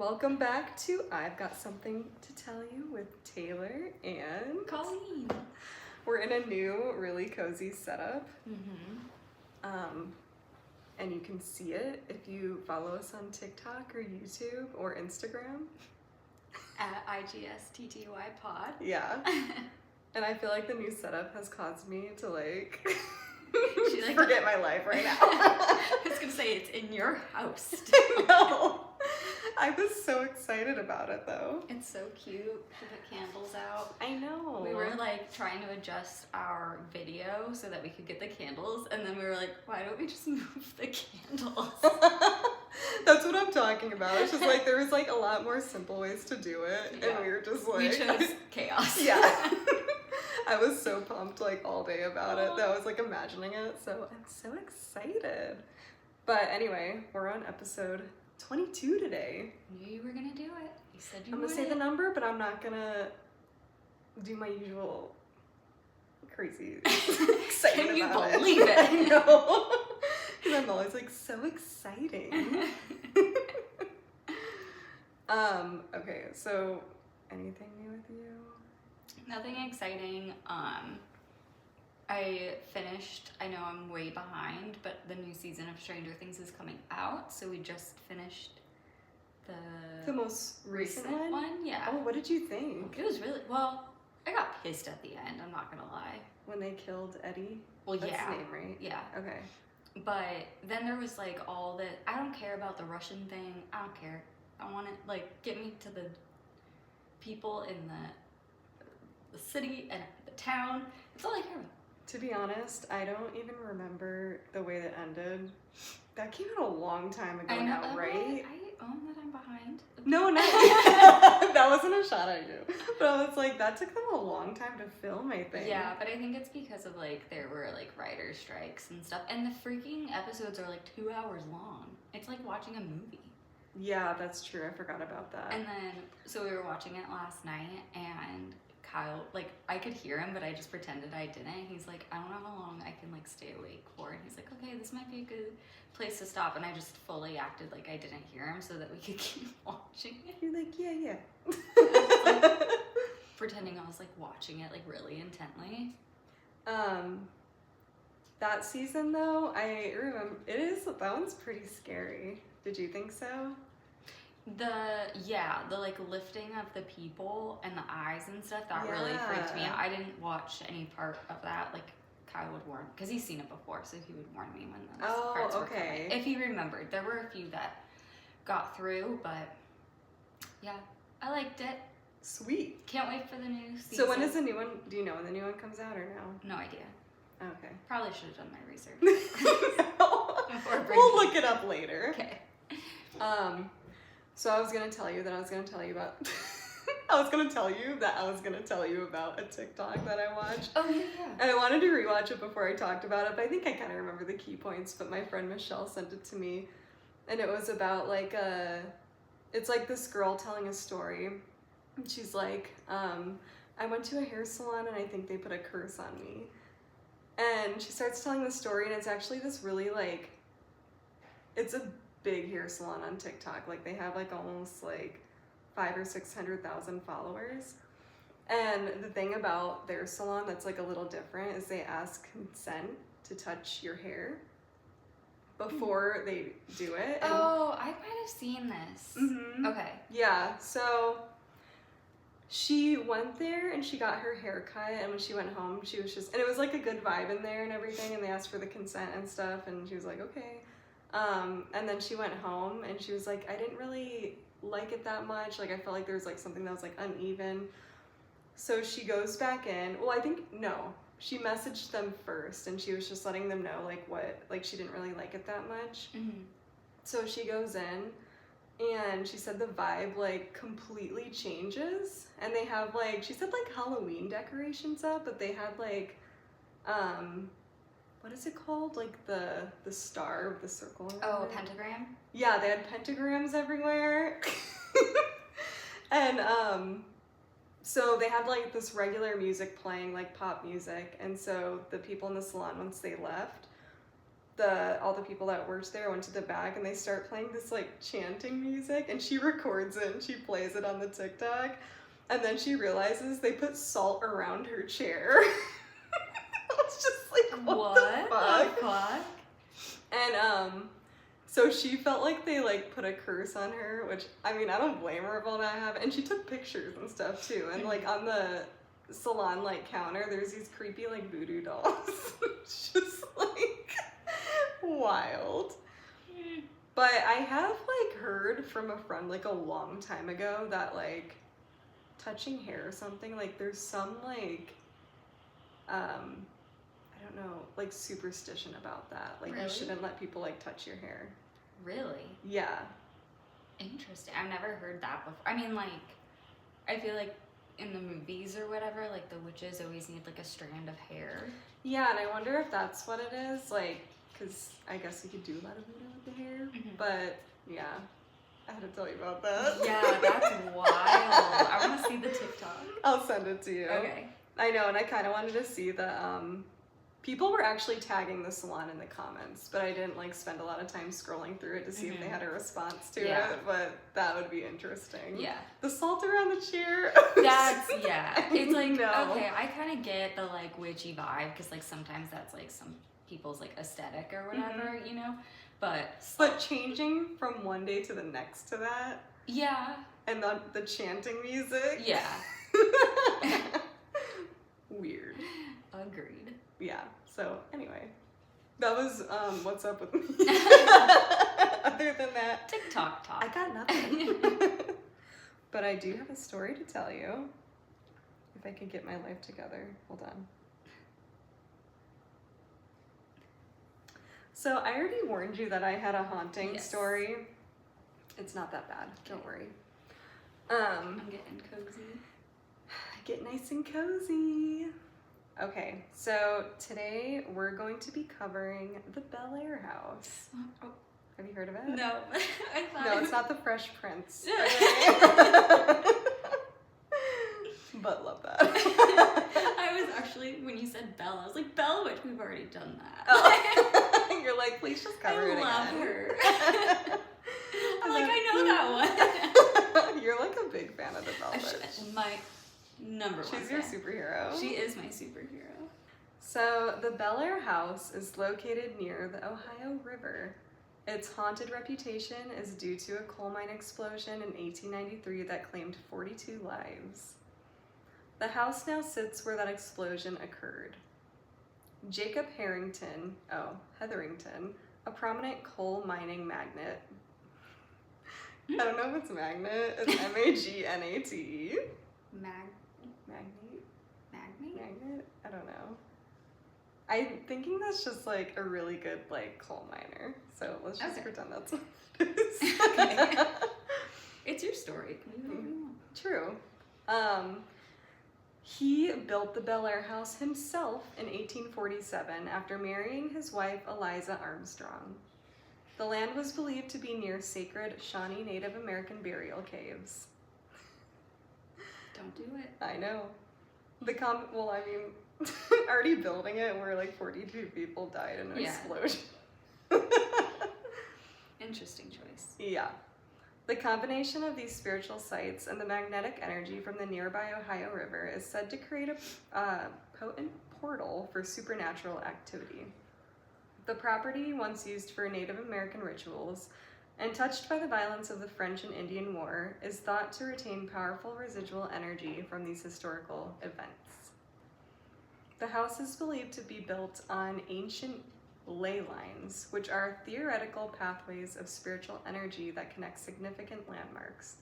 Welcome back to I've Got Something to Tell You with Taylor and Colleen. We're in a new, really cozy setup. And you can see it if you follow us on TikTok or YouTube or Instagram. At IGSTTY pod. Yeah. And I feel like the new setup has caused me to She forget my life right now. I was gonna say it's in your house. No. I was so excited about it though. It's so cute to put candles out. I know. We were like trying to adjust our video so that we could get the candles, and then we were like, why don't we just move the candles? That's what I'm talking about. It's just like there was like a lot more simple ways to do it, Yeah. and we were just like We chose chaos. Yeah. I was so pumped like all day about it that I was like imagining it. So I'm so excited. But anyway, we're on episode 22 today. Knew you were gonna do it. You said you I'm would. gonna say the number, but I'm not gonna do my usual crazy excitement Can you about believe it? I know. Because I'm always like so exciting. Okay, so anything new with you? Nothing exciting. I finished, I know I'm way behind, but the new season of Stranger Things is coming out, so we just finished The most recent one? Yeah. Oh, what did you think? It was really, well, I got pissed at the end, I'm not gonna lie. When they killed Eddie? Well, That's yeah. his name, right? Yeah. Okay. But then there was like all the, I don't care about the Russian thing, I don't care. I want it, like, get me to the people in the city and the town. That's all I care about. To be honest, I don't even remember the way that ended. That came out a long time ago now, right? I own that I'm behind. No, that wasn't a shot at you. But I was like, that took them a long time to film, I think. Yeah, but I think it's because of like there were like writer strikes and stuff, and the freaking episodes are like 2 hours long. It's like watching a movie. Yeah, that's true. I forgot about that. And then so we were watching it last night, and Kyle, like, I could hear him, but I just pretended I didn't. He's like, I don't know how long I can like stay awake for. And he's like, okay, this might be a good place to stop. And I just fully acted like I didn't hear him so that we could keep watching it. You're like, yeah. Like, pretending I was like watching it like really intently. That season though, I remember that one's pretty scary. Did you think so? The like lifting of the people and the eyes and stuff, that really freaked me out. I didn't watch any part of that. Like Kyle would warn, because he's seen it before, so he would warn me when those parts were coming. If he remembered. There were a few that got through, but yeah, I liked it. Sweet. Can't wait for the new season. So when is the new one? Do you know when the new one comes out or no? No idea. Okay. Probably should have done my research. We'll look it up later. Okay. So I was gonna tell you that I was gonna tell you about I was gonna tell you about a TikTok that I watched. Oh yeah. And I wanted to rewatch it before I talked about it, but I think I kind of remember the key points. But my friend Michelle sent it to me, and it was about like it's like this girl telling a story. And she's like, I went to a hair salon and I think they put a curse on me. And she starts telling the story, and it's actually this really like, it's a big hair salon on TikTok. Like they have like almost like 500,000 or 600,000 followers. And the thing about their salon that's like a little different is they ask consent to touch your hair before they do it. And Oh, I might have seen this. Mhm. Okay. Yeah, so she went there and she got her hair cut, and when she went home, she was just, and it was like a good vibe in there and everything, and they asked for the consent and stuff, and she was like, okay. And then she went home and she was like, I didn't really like it that much. Like I felt like there was like something that was like uneven. So she goes back in. Well, she messaged them first, and she was just letting them know like what, like she didn't really like it that much. Mm-hmm. So she goes in, and she said the vibe like completely changes, and they have like, she said like Halloween decorations up, but they had like, what is it called? Like the star with the circle. Oh, a pentagram? Yeah, they had pentagrams everywhere. And so they had like this regular music playing, like pop music, and so the people in the salon, once they left, all the people that worked there went to the back and they start playing this like chanting music, and she records it and she plays it on the TikTok, and then she realizes they put salt around her chair. It's just like, what the fuck? And so she felt like they like put a curse on her, which I mean I don't blame her about that happening. And she took pictures and stuff too, and like on the salon like counter there's these creepy like voodoo dolls. It's just like wild. But I have like heard from a friend like a long time ago that like touching hair or something, like there's some like I don't know, like superstition about that. Like Really? You shouldn't let people like touch your hair. Really? Yeah. Interesting. I've never heard that before. I mean, like, I feel like in the movies or whatever, like the witches always need like a strand of hair. Yeah, and I wonder if that's what it is, like, because I guess you could do a lot of voodoo with the hair, but yeah, I had to tell you about that. Yeah, that's wild. I want to see the TikTok. I'll send it to you. Okay. I know, and I kind of wanted to see the, people were actually tagging the salon in the comments, but I didn't like spend a lot of time scrolling through it to see if they had a response to it, but that would be interesting. Yeah. The salt around the chair. That's, yeah. It's like, No. okay, I kind of get the like witchy vibe, because like sometimes that's like some people's like aesthetic or whatever, you know? But changing from one day to the next to that. yeah. And the chanting music. Yeah. Weird. Agreed. Yeah. So anyway, that was what's up with me. Other than that, TikTok talk. I got nothing. But I do have a story to tell you. If I could get my life together. Hold on. So I already warned you that I had a haunting story. It's not that bad. Don't worry. I'm getting cozy. Get nice and cozy. Okay, so today we're going to be covering the Bellaire House. Oh. Have you heard of it? No. No, it's not the Fresh Prince. Okay? But love that. I was actually, when you said Bella, I was like, Bella Witch, we've already done that. Oh. You're like, please just cover it again. I love her. I'm like, I know that one. You're like a big fan of the Bella Witch. My number one She's your fan. superhero. She is my superhero. So the Bellaire House is located near the Ohio River. Its haunted reputation is due to a coal mine explosion in 1893 that claimed 42 lives. The house now sits where that explosion occurred. Jacob Hetherington, a prominent coal mining magnate. I don't know if it's magnet. It's M-A-G-N-A-T-E. Magnet? I don't know. I'm thinking that's just like a really good like coal miner. So let's just pretend that's what it is. Okay. It's your story. Can you do whatever you want? True. He built the Bellaire House himself in 1847 after marrying his wife Eliza Armstrong. The land was believed to be near sacred Shawnee Native American burial caves. Don't do it. I know. Already building it where like 42 people died in an explosion. Interesting choice. Yeah. The combination of these spiritual sites and the magnetic energy from the nearby Ohio River is said to create a potent portal for supernatural activity. The property, once used for Native American rituals and touched by the violence of the French and Indian War, is thought to retain powerful residual energy from these historical events. The house is believed to be built on ancient ley lines, which are theoretical pathways of spiritual energy that connect significant landmarks,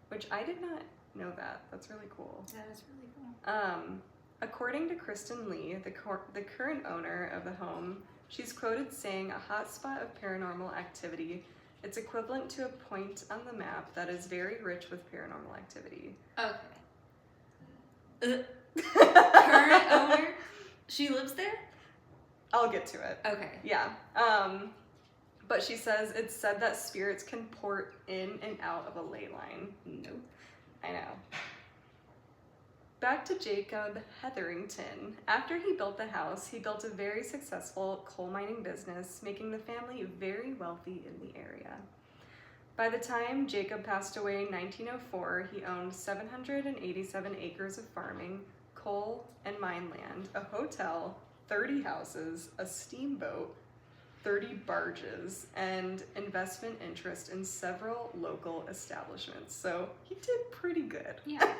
which I did not know that. That's really cool. That is really cool. According to Kristen Lee, the current owner of the home, she's quoted saying, "A hotspot of paranormal activity. It's equivalent to a point on the map that is very rich with paranormal activity." Okay. Current owner? She lives there? I'll get to it. Okay. Yeah. But she says it's said that spirits can port in and out of a ley line. Nope. I know. Back to Jacob Hetherington. After he built the house, he built a very successful coal mining business, making the family very wealthy in the area. By the time Jacob passed away in 1904, he owned 787 acres of farming, coal and mine land, a hotel, 30 houses, a steamboat, 30 barges, and investment interest in several local establishments. So he did pretty good. Yeah.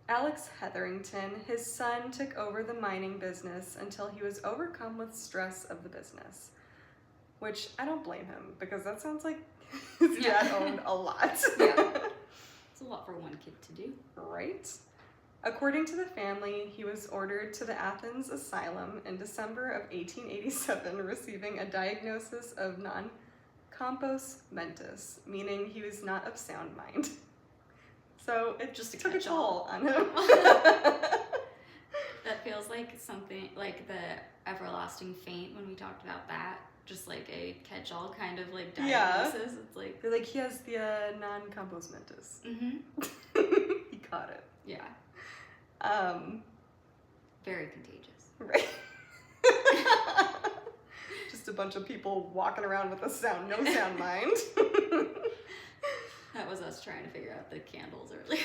Alex Hetherington, his son, took over the mining business until he was overcome with stress of the business. Which I don't blame him, because that sounds like his dad owned a lot. Yeah. It's a lot for one kid to do. Right? According to the family, he was ordered to the Athens Asylum in December of 1887, receiving a diagnosis of non-compos mentis, meaning he was not of sound mind. So it just took a toll on him. That feels like something like the everlasting faint when we talked about that. Just like a catch-all kind of like diagnosis. Yeah. It's like they're like, he has the non-compos mentis. He caught it. Yeah. Very contagious. Right. Just a bunch of people walking around with no sound mind. That was us trying to figure out the candles earlier.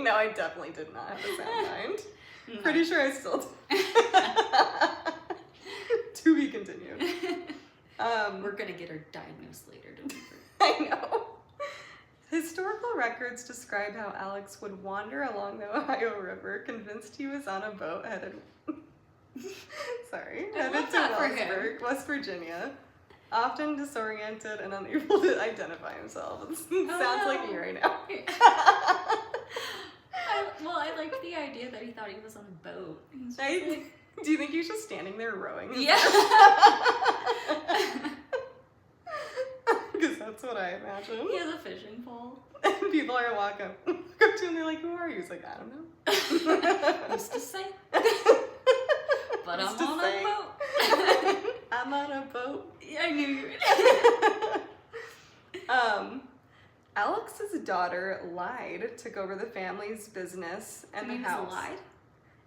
No, I definitely did not have a sound mind. No. Pretty sure I still do. To be continued. We're gonna get her diagnosed later, don't we? I know. Historical records describe how Alex would wander along the Ohio River, convinced he was on a boat headed to West Virginia, often disoriented and unable to identify himself. This sounds like me right now. I liked the idea that he thought he was on a boat. Do you think he's just standing there rowing? Yeah. Because that's what I imagine. He has a fishing pole. And people are walking up to him and they're like, who are you? He's like, I don't know. Used to say. But I'm on a boat. I'm on a boat. Yeah, I knew you were. Alex's daughter, Lyde, took over the family's business and the house. Lyde?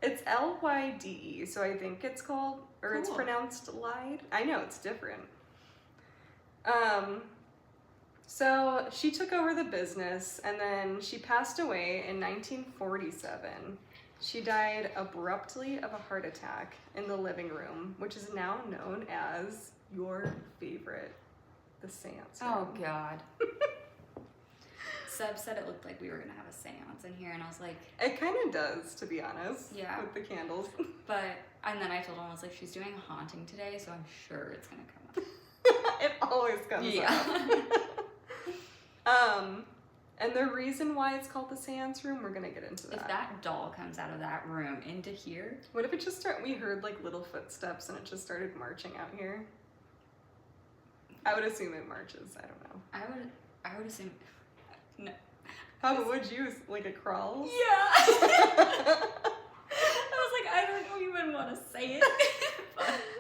It's Lyde, so I think it's called, or it's pronounced Lyde. I know, it's different. So she took over the business and then she passed away in 1947. She died abruptly of a heart attack in the living room, which is now known as your favorite, the seance room. Oh, God. Seb said it looked like we were going to have a seance in here, and I was like... It kind of does, to be honest, yeah, with the candles. And then I told him, I was like, she's doing a haunting today, so I'm sure it's going to come up. It always comes up. And the reason why it's called the seance room, we're going to get into that. If that doll comes out of that room into here... What if it just we heard like little footsteps and it just started marching out here? I would assume it marches. I don't know. I would assume... No. How would you, like a crawl? Yeah. I was like, I don't even want to say it.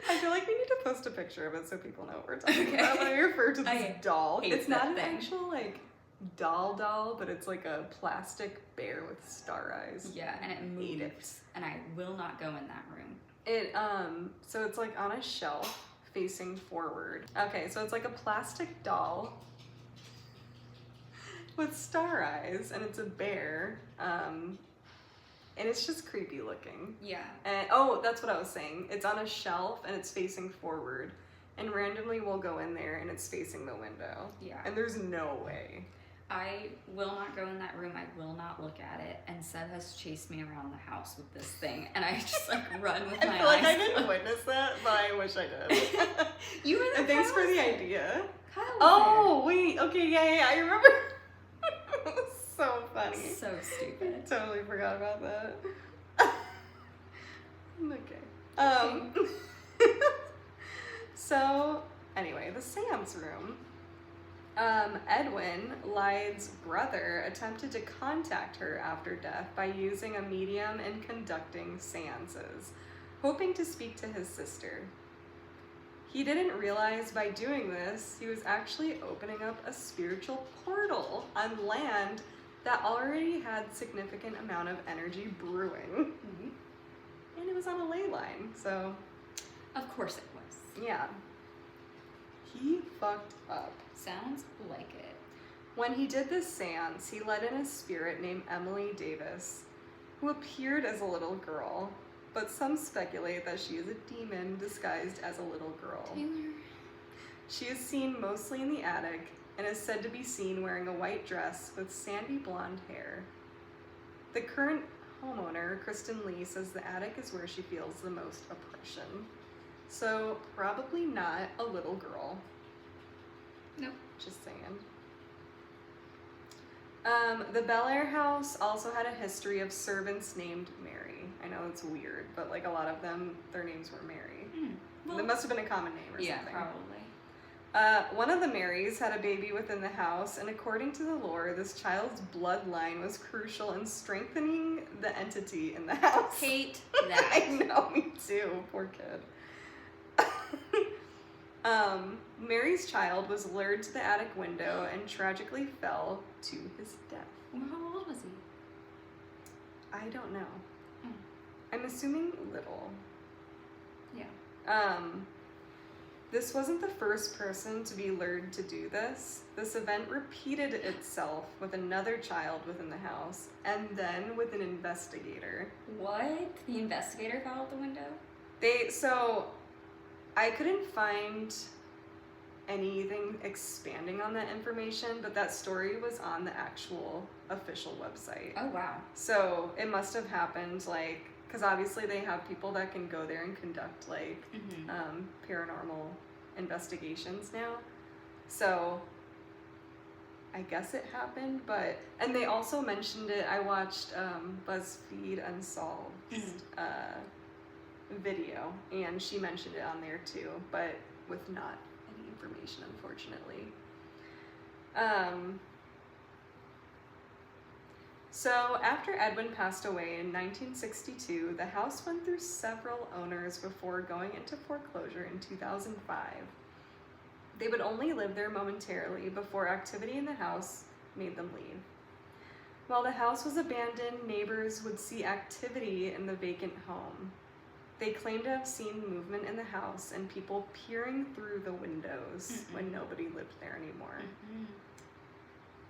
I feel like we need to post a picture of it so people know what we're talking about when I refer to this doll. It's not an actual like doll, but it's like a plastic bear with star eyes. Yeah, and it moves. And I will not go in that room. It so it's like on a shelf facing forward. Okay, so it's like a plastic doll with star eyes, and it's a bear, and it's just creepy looking. Yeah. And that's what I was saying. It's on a shelf and it's facing forward, and randomly we'll go in there and it's facing the window. Yeah. And there's no way. I will not go in that room. I will not look at it. And Seb has chased me around the house with this thing, and I just like run with my eyes. I feel like I didn't witness that, but I wish I did. You were there. And thanks for the idea. Kyle was there. Wait. Okay, yeah, I remember. So funny. So stupid. Totally forgot about that. Okay. So, anyway, the seance room. Edwin, Lyde's brother, attempted to contact her after death by using a medium and conducting seances, hoping to speak to his sister. He didn't realize by doing this, he was actually opening up a spiritual portal on land that already had significant amount of energy brewing. And it was on a ley line, so... Of course it was. Yeah. He fucked up. Sounds like it. When he did this seance, he let in a spirit named Emily Davis, who appeared as a little girl, but some speculate that she is a demon disguised as a little girl. Taylor. She is seen mostly in the attic and is said to be seen wearing a white dress with sandy blonde hair. The current homeowner, Kristen Lee, says the attic is where she feels the most oppression. So probably not a little girl. Nope. Just saying. The Bellaire House also had a history of servants named Mary. I know it's weird, but like a lot of them, their names were Mary. Well, That must have been a common name or something. Probably. One of the Marys had a baby within the house, and according to the lore, this child's bloodline was crucial in strengthening the entity in the house. Hate that. I know, me too. Poor kid. Mary's child was lured to the attic window and tragically fell to his death. Well, how old was he? I don't know. Mm. I'm assuming little. Yeah. This wasn't the first person to be lured to do this. This event repeated itself with another child within the house, and then with an investigator. What? The investigator fell out the window? So, I couldn't find anything expanding on that information, but that story was on the actual official website. Oh, wow. So, it must have happened, like, because obviously they have people that can go there and conduct, like, paranormal investigations now. So, I guess it happened, but... And they also mentioned it. I watched BuzzFeed Unsolved's video, and she mentioned it on there too, but with not any information, unfortunately. So after Edwin passed away in 1962, the house went through several owners before going into foreclosure in 2005. They would only live there momentarily before activity in the house made them leave. While the house was abandoned, neighbors would see activity in the vacant home. They claimed to have seen movement in the house and people peering through the windows when nobody lived there anymore.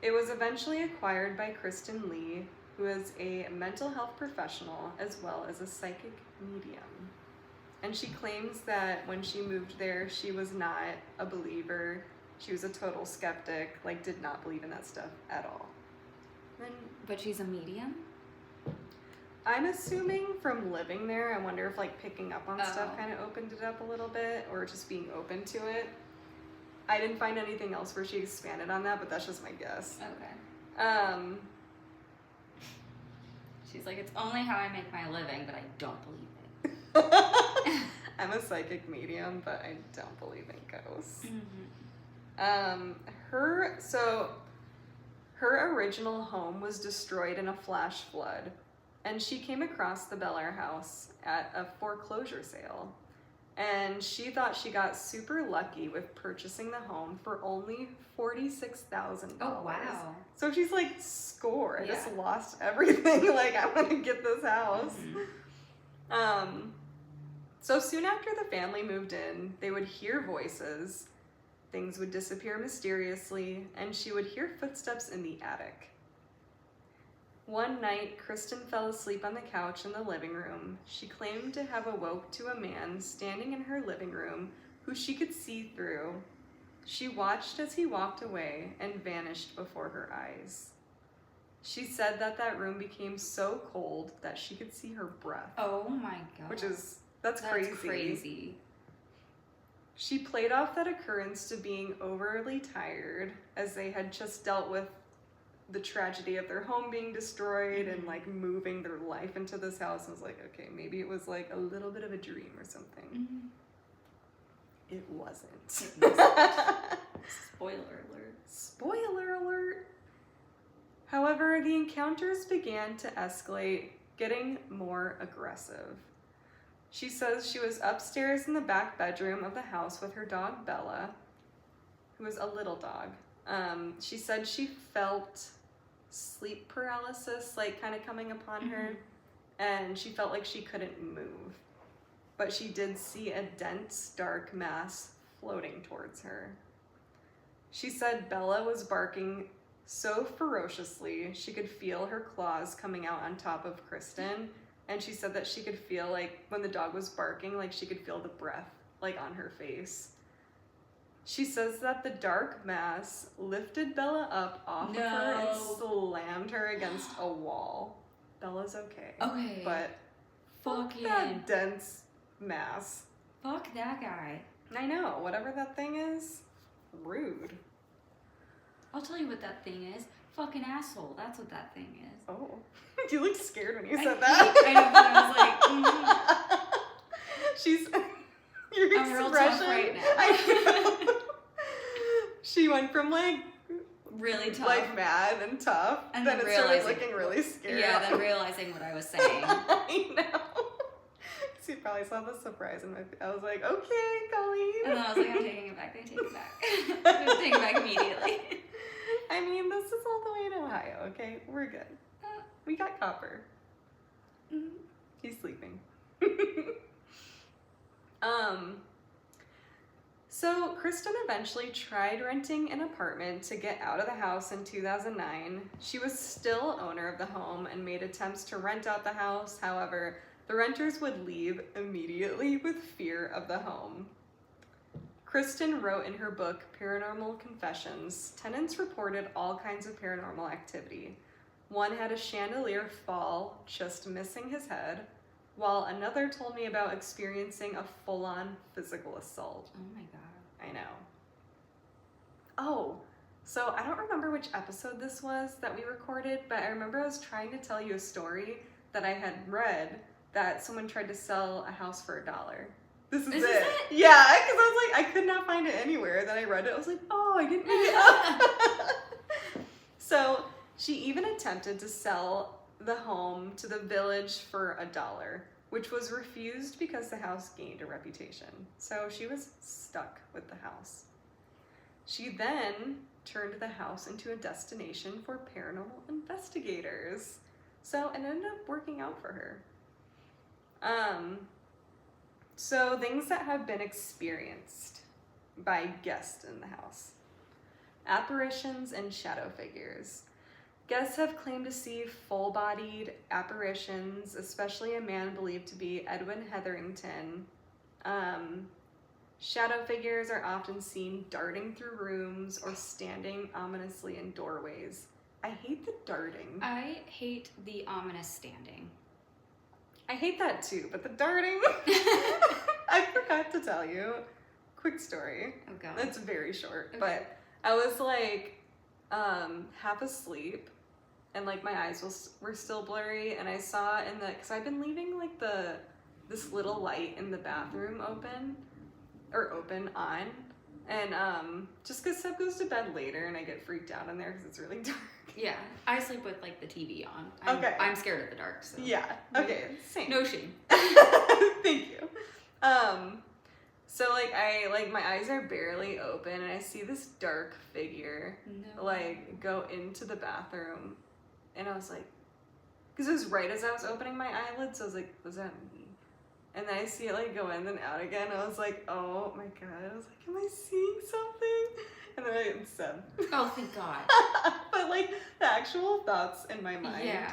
It was eventually acquired by Kristen Lee, who is a mental health professional as well as a psychic medium. And she claims that when she moved there, she was not a believer. She was a total skeptic, like did not believe in that stuff at all. But she's a medium? I'm assuming from living there, I wonder if like picking up on stuff kind of opened it up a little bit, or just being open to it. I didn't find anything else where she expanded on that, but that's just my guess. Okay. She's like, it's only how I make my living, but I don't believe it. I'm a psychic medium, but I don't believe in ghosts. Her original home was destroyed in a flash flood, and she came across the Bellaire House at a foreclosure sale. And she thought she got super lucky with purchasing the home for only $46,000. Oh, wow. So she's like, score, I just lost everything. Like, I'm gonna get this house. So soon after the family moved in, they would hear voices, things would disappear mysteriously, and she would hear footsteps in the attic. One night, Kristen fell asleep on the couch in the living room. She claimed to have awoke to a man standing in her living room who she could see through. She watched as he walked away and vanished before her eyes. She said that room became so cold that she could see her breath. Oh my god. That's crazy. She played off that occurrence to being overly tired, as they had just dealt with the tragedy of their home being destroyed and like moving their life into this house. And was like, okay, maybe it was like a little bit of a dream or something. It wasn't. Spoiler alert. Spoiler alert. However, the encounters began to escalate, getting more aggressive. She says she was upstairs in the back bedroom of the house with her dog Bella, who was a little dog. She said she felt sleep paralysis, like, kind of coming upon her, and she felt like she couldn't move. But she did see a dense, dark mass floating towards her. She said Bella was barking so ferociously she could feel her claws coming out on top of Kristen, and she said that she could feel, like, when the dog was barking, like, she could feel the breath, like, on her face. She says that the dark mass lifted Bella up off of her and slammed her against a wall. Bella's okay. Okay. But fuck that dense mass. Fuck that guy. I know. Whatever that thing is, rude. I'll tell you what that thing is. Fucking asshole. That's what that thing is. Oh. You looked scared when you said that. I know, but I was like, She's... Your I'm real tough right now. She went from, like... really tough. Like, mad and tough. And then it started looking really scary. Yeah, then realizing what I was saying. I know. So you probably saw the surprise in my face. I was like, okay, Colleen. And then I was like, I'm taking it back. I take it back. I'm going to take it back immediately. I mean, this is all the way in Ohio, okay? We're good. We got Copper. Mm-hmm. He's sleeping. So Kristen eventually tried renting an apartment to get out of the house in 2009. She was still owner of the home and made attempts to rent out the house. However, the renters would leave immediately with fear of the home. Kristen wrote in her book, Paranormal Confessions, tenants reported all kinds of paranormal activity. One had a chandelier fall, just missing his head, while another told me about experiencing a full-on physical assault. Oh my god. I know. Oh, so I don't remember which episode this was that we recorded, but I remember I was trying to tell you a story that I had read that someone tried to sell a house for $1. This is it. Yeah, because I was like, I could not find it anywhere. Then I read it. I was like, oh, I didn't make it up. So she even attempted to sell the home to the village for $1, which was refused because the house gained a reputation. So she was stuck with the house. She then turned the house into a destination for paranormal investigators. So it ended up working out for her. So things that have been experienced by guests in the house. Apparitions and shadow figures. Guests have claimed to see full-bodied apparitions, especially a man believed to be Edwin Hetherington. Shadow figures are often seen darting through rooms or standing ominously in doorways. I hate the darting. I hate the ominous standing. I hate that too, but the darting... I forgot to tell you. Quick story. Oh god. It's very short, Okay. but I was like half asleep and like my eyes were still blurry, and I saw in the, because I've been leaving like this little light in the bathroom open on, and just because Seb goes to bed later and I get freaked out in there because it's really dark. Yeah, I sleep with like the TV on. I'm scared of the dark, so. Yeah, okay, same. No shame. Thank you. So like my eyes are barely open and I see this dark figure like go into the bathroom, and I was like, because it was right as I was opening my eyelids, so I was like, was that me? And then I see it like go in and out again. I was like, oh my god. I was like, am I seeing something? And then I said, oh thank god. But like the actual thoughts in my mind. Yeah.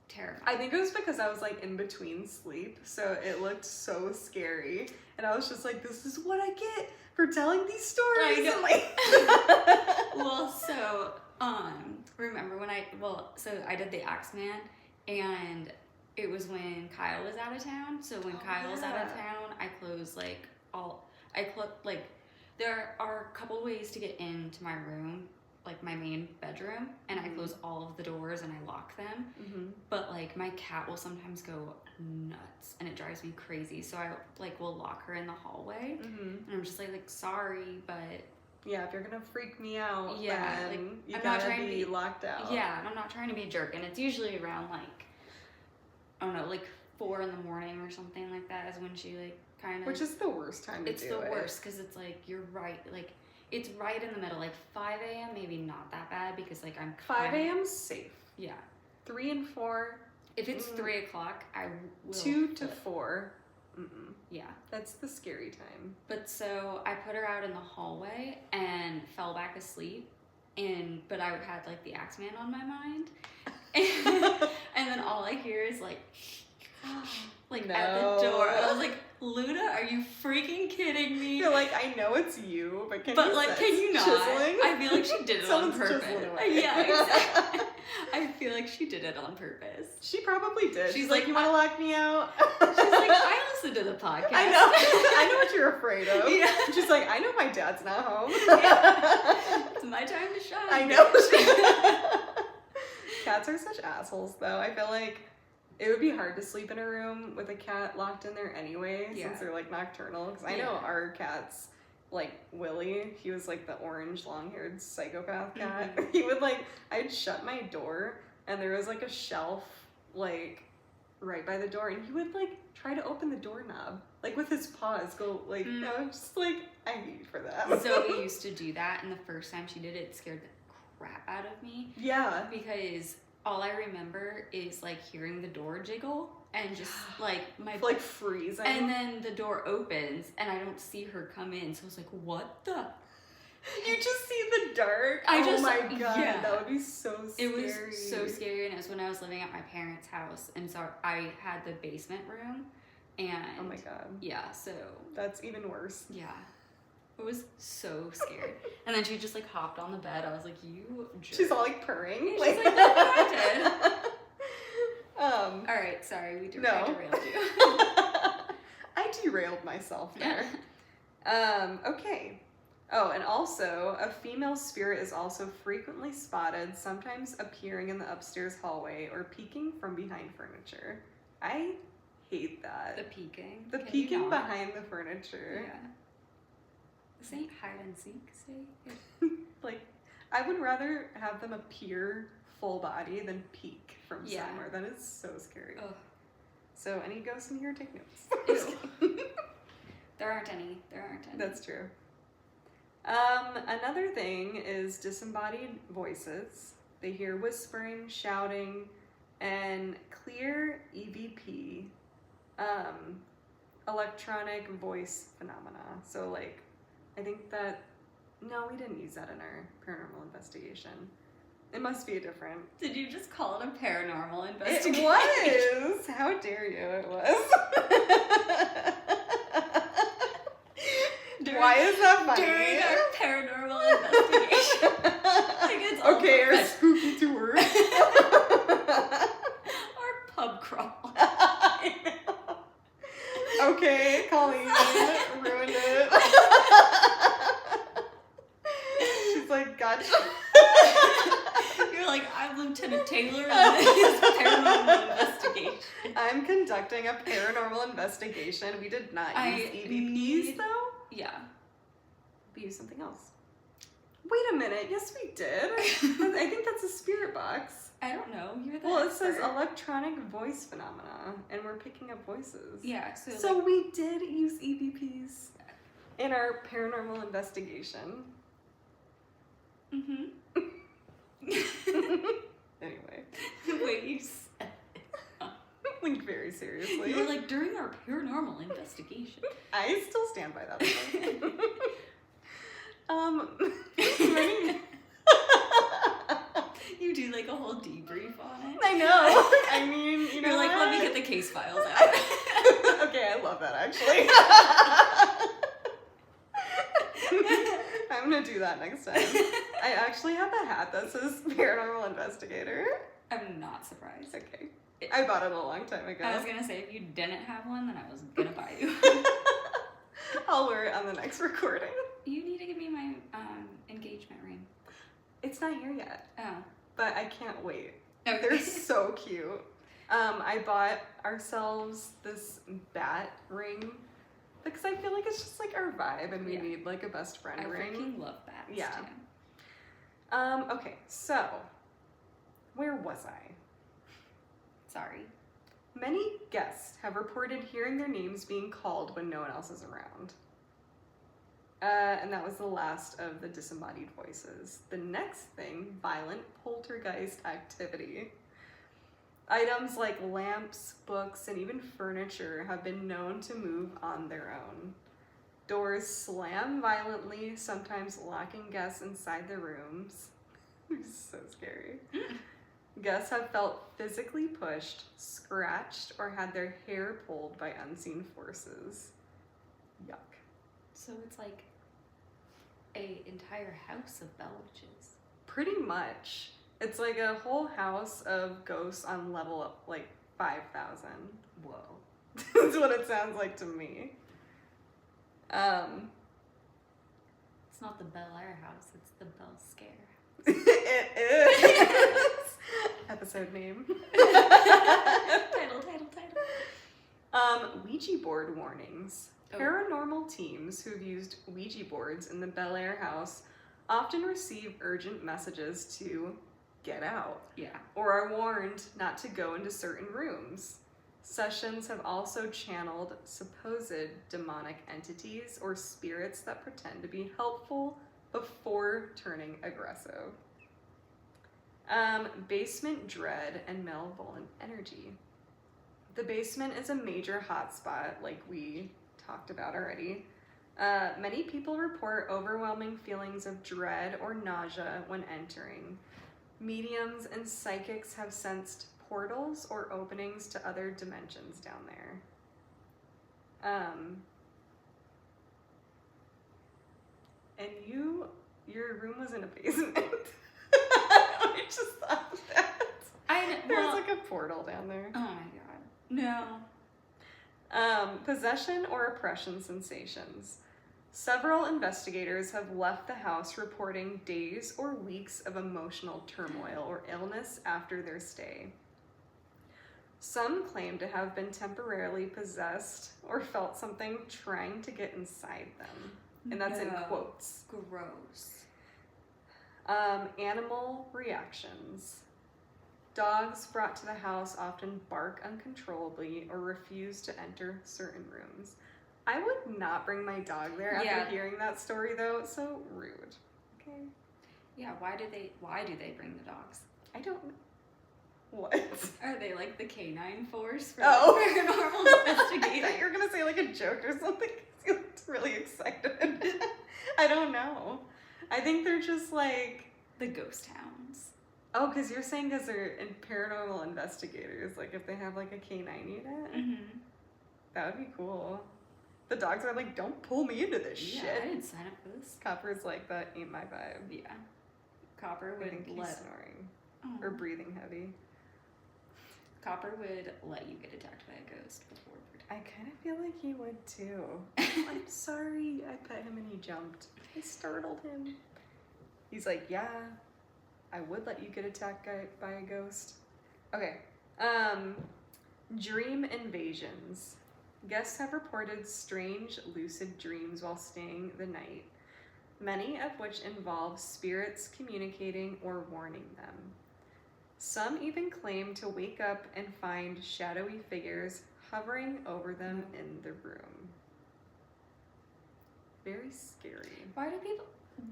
Terrifying. I think it was because I was like in between sleep, so it looked so scary, and I was just like, "This is what I get for telling these stories." I know. Like, well, so remember when so I did the Axeman, and it was when Kyle was out of town. So when Kyle was out of town, I closed like there are a couple ways to get into my room, like my main bedroom, and I close all of the doors and I lock them. But like my cat will sometimes go nuts and it drives me crazy, so I like will lock her in the hallway, and I'm just like sorry, but yeah, if you're gonna freak me out, yeah, then like, you I'm gotta not trying be to be locked out. Yeah, and I'm not trying to be a jerk, and it's usually around like, I don't know, like 4 in the morning or something like that is when she like kind of, which is the worst time to do it. It's the worst because it's like, you're right, like it's right in the middle, like 5 a.m. maybe not that bad because like I'm 5 a.m. safe. Yeah. 3 and 4. If it's 3 o'clock, I will. 2 to 4. Yeah. That's the scary time. But so I put her out in the hallway and fell back asleep, but I had like the Axeman on my mind, and then all I hear is like at the door. I was like, Luna, are you freaking kidding me? You're like, I know it's you, but can you not? chiseling? I feel like she did it on purpose. Away. Yeah, exactly. I feel like she did it on purpose. She probably did. She's like, you want to lock me out? She's like, I listen to the podcast. I know. I know what you're afraid of. Yeah. She's like, I know my dad's not home. Yeah. It's my time to shine. I know. Cats are such assholes, though. I feel like it would be hard to sleep in a room with a cat locked in there anyway, since they're like nocturnal. Because I know our cats, like Willie, he was like the orange long-haired psychopath cat. He would I'd shut my door and there was like a shelf like right by the door, and he would like try to open the doorknob like with his paws, go like I was just like, I hate you for that. Zoe used to do that, and the first time she did it, it scared the crap out of me. Yeah, because all I remember is like hearing the door jiggle and just like my like freezing, and then the door opens and I don't see her come in, so I was like, what the? You just see the dark. Oh my god, that would be so scary. It was so scary, and it was when I was living at my parents' house, and so I had the basement room, and oh my god, yeah, so that's even worse. Yeah. It was so scared. And then she just like hopped on the bed. I was like, you jerk. She's all like purring. She's like, that's what I did. All right, sorry, I derailed you. I derailed myself there. Okay. Oh, and also, a female spirit is also frequently spotted, sometimes appearing in the upstairs hallway or peeking from behind furniture. I hate that. The peeking. The peeking behind the furniture. Yeah. This ain't hide and seek, say. Like, I would rather have them appear full body than peek from somewhere. That is so scary. Ugh. So, any ghosts in here, take notes. Ew. There aren't any. That's true. Another thing is disembodied voices. They hear whispering, shouting, and clear EVP, electronic voice phenomena. So, like, I think that, no, we didn't use that in our paranormal investigation. It must be a different. Did you just call it a paranormal investigation? It was! How dare you, it was. Why is that funny? During our paranormal investigation. Like it's okay, our spooky tour. Our pub crawl. Okay, Colleen ruined it. She's like, gotcha. You're like, I'm Lieutenant Taylor and this is paranormal investigation. I'm conducting a paranormal investigation. We did not use EVPs though. Yeah. We used something else. Wait a minute. Yes, we did. I think that's a spirit box. I don't know. You're the Well, expert. it says electronic voice phenomena, and we're picking up voices. Yeah. So we did use EVPs in our paranormal investigation. Mm-hmm. Anyway. The way you said it. Like, very seriously. You were like, during our paranormal investigation. I still stand by that one. You do like a whole debrief on it. I know. I mean, You're like, let me get the case files out. Okay, I love that actually. I'm gonna do that next time. I actually have a hat that says paranormal investigator. I'm not surprised. Okay. I bought it a long time ago. I was gonna say, if you didn't have one, then I was gonna buy you. I'll wear it on the next recording. You need to give me my engagement ring. It's not here yet. Oh. But I can't wait. Okay. They're so cute. I bought ourselves this bat ring because I feel like it's just like our vibe and we need like a best friend ring. I freaking love bats too. Okay, so where was I? Sorry. Many guests have reported hearing their names being called when no one else is around. And that was the last of the disembodied voices. The next thing, violent poltergeist activity. Items like lamps, books, and even furniture have been known to move on their own. Doors slam violently, sometimes locking guests inside the rooms. It's so scary. Guests have felt physically pushed, scratched, or had their hair pulled by unseen forces. Yuck. So it's like a entire house of Bell Witches. Pretty much. It's like a whole house of ghosts on level up like 5,000. Whoa. That's what it sounds like to me. It's not the Bellaire House, it's the Bell Scare. It is. Episode name. Title. Ouija board warnings. Oh. Paranormal teams who've used Ouija boards in the Bellaire House often receive urgent messages to get out, Yeah. or are warned not to go into certain rooms. Sessions have also channeled supposed demonic entities or spirits that pretend to be helpful before turning aggressive. Basement dread and malevolent energy. The basement is a major hotspot, like we talked about already. Many people report overwhelming feelings of dread or nausea when entering. Mediums and psychics have sensed portals or openings to other dimensions down there. And your room was in a basement. I just thought that. There's like a portal down there. Oh my god. No. Possession or oppression sensations. Several investigators have left the house reporting days or weeks of emotional turmoil or illness after their stay. Some claim to have been temporarily possessed or felt something trying to get inside them. And that's in quotes. Gross. Animal reactions. Dogs brought to the house often bark uncontrollably or refuse to enter certain rooms. I would not bring my dog there after hearing that story, though. It's so rude. Okay. Yeah, why do they bring the dogs? I don't know. What? Are they like the canine force for paranormal investigators? I thought you were gonna say like a joke or something. You looked really excited. I don't know. I think they're just like the ghost hounds. Oh, because you're saying because they're in paranormal investigators, like if they have like a canine unit, that would be cool. The dogs are like, don't pull me into this shit. I didn't sign up for this. Copper's like, that ain't my vibe. Yeah. Copper would he's snoring or breathing heavy. Copper would let you get attacked by a ghost before. I kind of feel like he would too. I'm sorry, I pet him and he jumped. I startled him. He's like, yeah, I would let you get attacked by a ghost. Okay. Dream invasions. Guests have reported strange lucid dreams while staying the night, many of which involve spirits communicating or warning them. Some even claim to wake up and find shadowy figures hovering over them in the room. Very scary.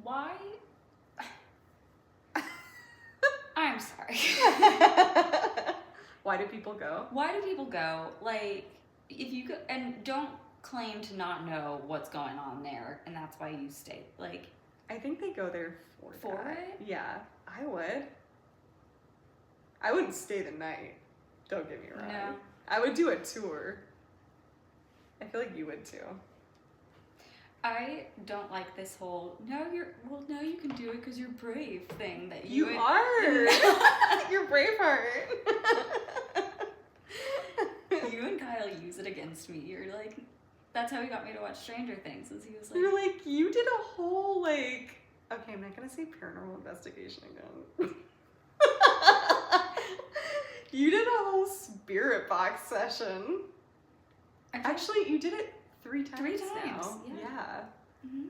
Why? I'm sorry. Why do people go? Why do people go? Like, if you go, and don't claim to not know what's going on there, and that's why you stay. Like, I think they go there for that. it? Yeah, I would. I wouldn't stay the night. Don't get me wrong. No. I would do a tour. I feel like you would too. I don't like this whole no you can do it because you're brave thing that you are. You're Braveheart. You and Kyle use it against me. You're like, that's how he got me to watch Stranger Things. Is he was like, you're like, you did a whole like. Okay, I'm not gonna say paranormal investigation again. You did a whole spirit box session. Actually, you did it 3 times. 3 times. Now. Yeah. Mm-hmm.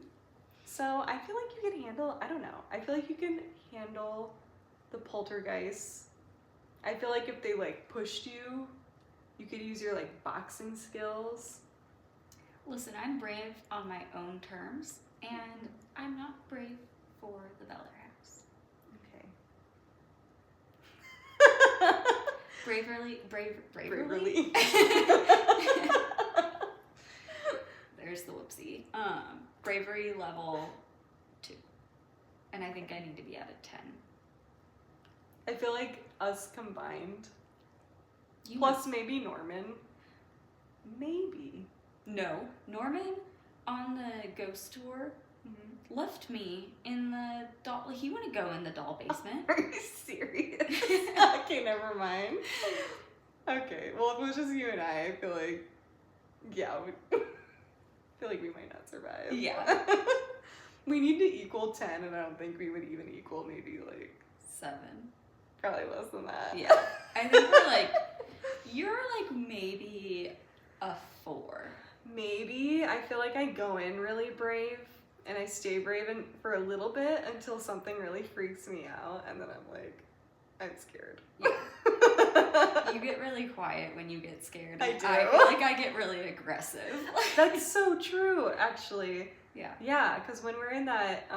So I feel like you can handle. I don't know. I feel like you can handle the poltergeist. I feel like if they like pushed you, you could use your like boxing skills. Listen, I'm brave on my own terms. And I'm not brave for the Bellaire House. Okay. Braverly. There's the whoopsie. Bravery level 2. And I think I need to be at a 10. I feel like us combined, You plus maybe Norman. Maybe. No. Norman on the ghost tour left me in the doll. He wouldn't go in the doll basement. Are you serious? Okay, never mind. Okay, well, if it was just you and I feel like, yeah, I feel like we might not survive. Yeah. We need to equal 10, and I don't think we would even equal maybe like 7. probably less than that. Yeah. I think we're like, you're like maybe a 4. Maybe. I feel like I go in really brave, and I stay brave for a little bit until something really freaks me out, and then I'm like, I'm scared. Yeah. You get really quiet when you get scared. I do. I feel like I get really aggressive. That's so true, actually. Yeah. Yeah, because when we're in that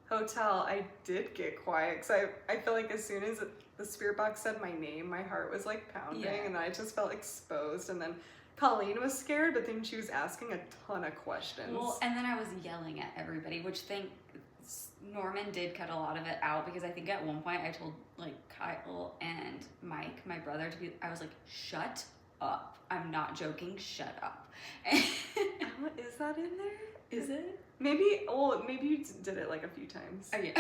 hotel, I did get quiet, because I feel like as soon as the spirit box said my name, my heart was like pounding, and then I just felt exposed, and then Colleen was scared, but then she was asking a ton of questions. Well, and then I was yelling at everybody, which Norman did cut a lot of it out, because I think at one point I told like Kyle and Mike, my brother, I was like, shut up. I'm not joking, shut up. What is that in there? Is it? Maybe you did it like a few times. Oh, yeah.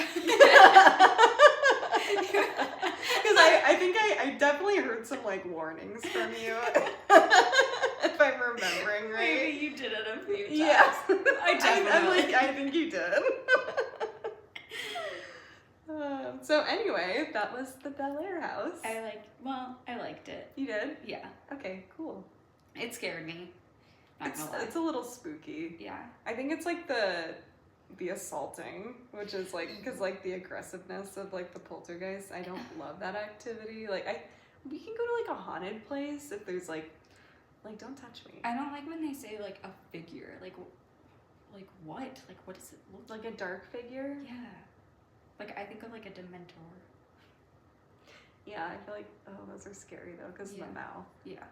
Because I think I definitely heard some like warnings from you. If I'm remembering right. Maybe you did it a few times. Yeah. I I think you did. So anyway, that was the Bellaire House. I liked it. You did? Yeah. Okay, cool. It scared me. Not gonna lie. It's a little spooky. Yeah. I think it's like the assaulting, which is like, because like the aggressiveness of like the poltergeist, I don't love that activity. Like we can go to like a haunted place if there's like don't touch me. I don't like when they say like a figure, like what? Like what does it look like? Like a dark figure? Yeah. Like I think of like a Dementor. Yeah, I feel like, those are scary though, because of the mouth. Yeah.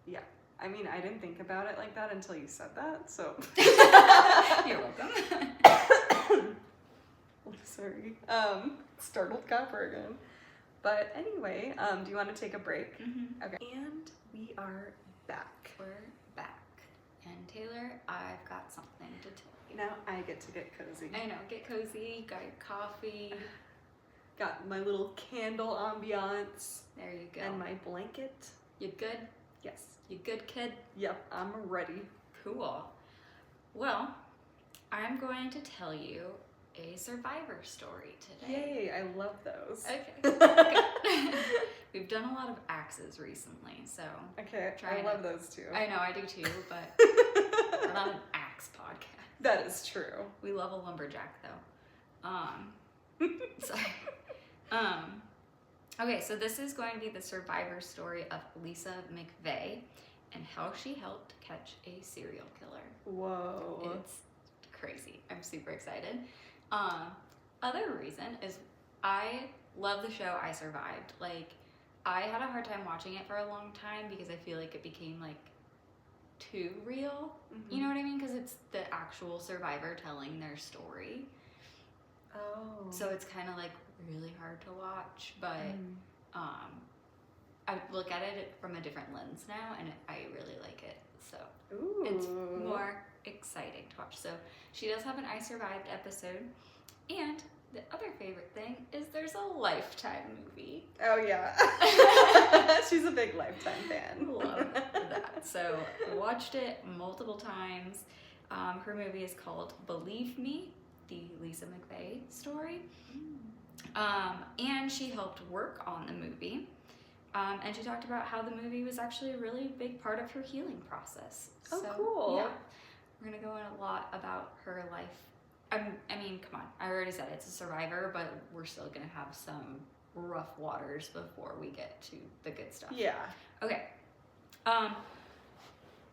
Yeah. I mean, I didn't think about it like that until you said that, so. You're welcome. Sorry. Startled Copper again. But anyway, do you want to take a break? Mm-hmm. Okay. And we are back. We're back. And Taylor, I've got something to tell you. Now I get to get cozy. I know, get cozy, got your coffee. Got my little candle ambiance. There you go. And my blanket. You good? Yes. You good, kid? Yep, I'm ready. Cool. Well, I'm going to tell you a survivor story today. Yay, I love those. Okay. We've done a lot of axes recently, so. Okay, I love those too. I know, I do too, but we're not an axe podcast. That is true. We love a lumberjack though. Sorry. Okay, so this is going to be the survivor story of Lisa McVey and how she helped catch a serial killer. Whoa. It's crazy. I'm super excited. Other reason is I love the show I Survived. Like, I had a hard time watching it for a long time because I feel like it became like too real. Mm-hmm. You know what I mean? Because it's the actual survivor telling their story. Oh. So it's kind of like really hard to watch, but I look at it from a different lens now, and I really like it. So it's more exciting to watch. So she does have an I Survived episode, and the other favorite thing is there's a Lifetime movie. Oh yeah. She's a big Lifetime fan. Love that. So watched it multiple times. Her movie is called Believe Me, the Lisa McVey story. And she helped work on the movie. And she talked about how the movie was actually a really big part of her healing process. Oh, so, cool. Yeah. We're going to go in a lot about her life. I mean, come on. I already said it's a survivor, but we're still going to have some rough waters before we get to the good stuff. Yeah. Okay.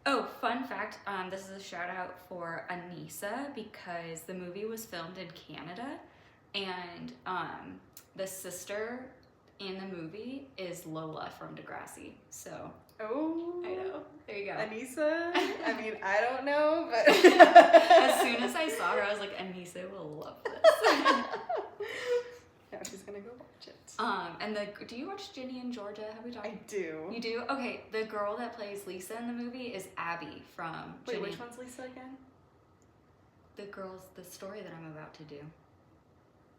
Oh, fun fact, this is a shout out for Anissa because the movie was filmed in Canada, and the sister in the movie is Lola from Degrassi. So Oh, I know. There you go. Anissa. I mean, I don't know, but As soon as I saw her, I was like, Anissa will love this. Now she's gonna go watch it. And do you watch Ginny and Georgia? Have we talked? I do. You do? Okay, the girl that plays Lisa in the movie is Abby from Wait, Ginny. which one's Lisa again? The story that I'm about to do.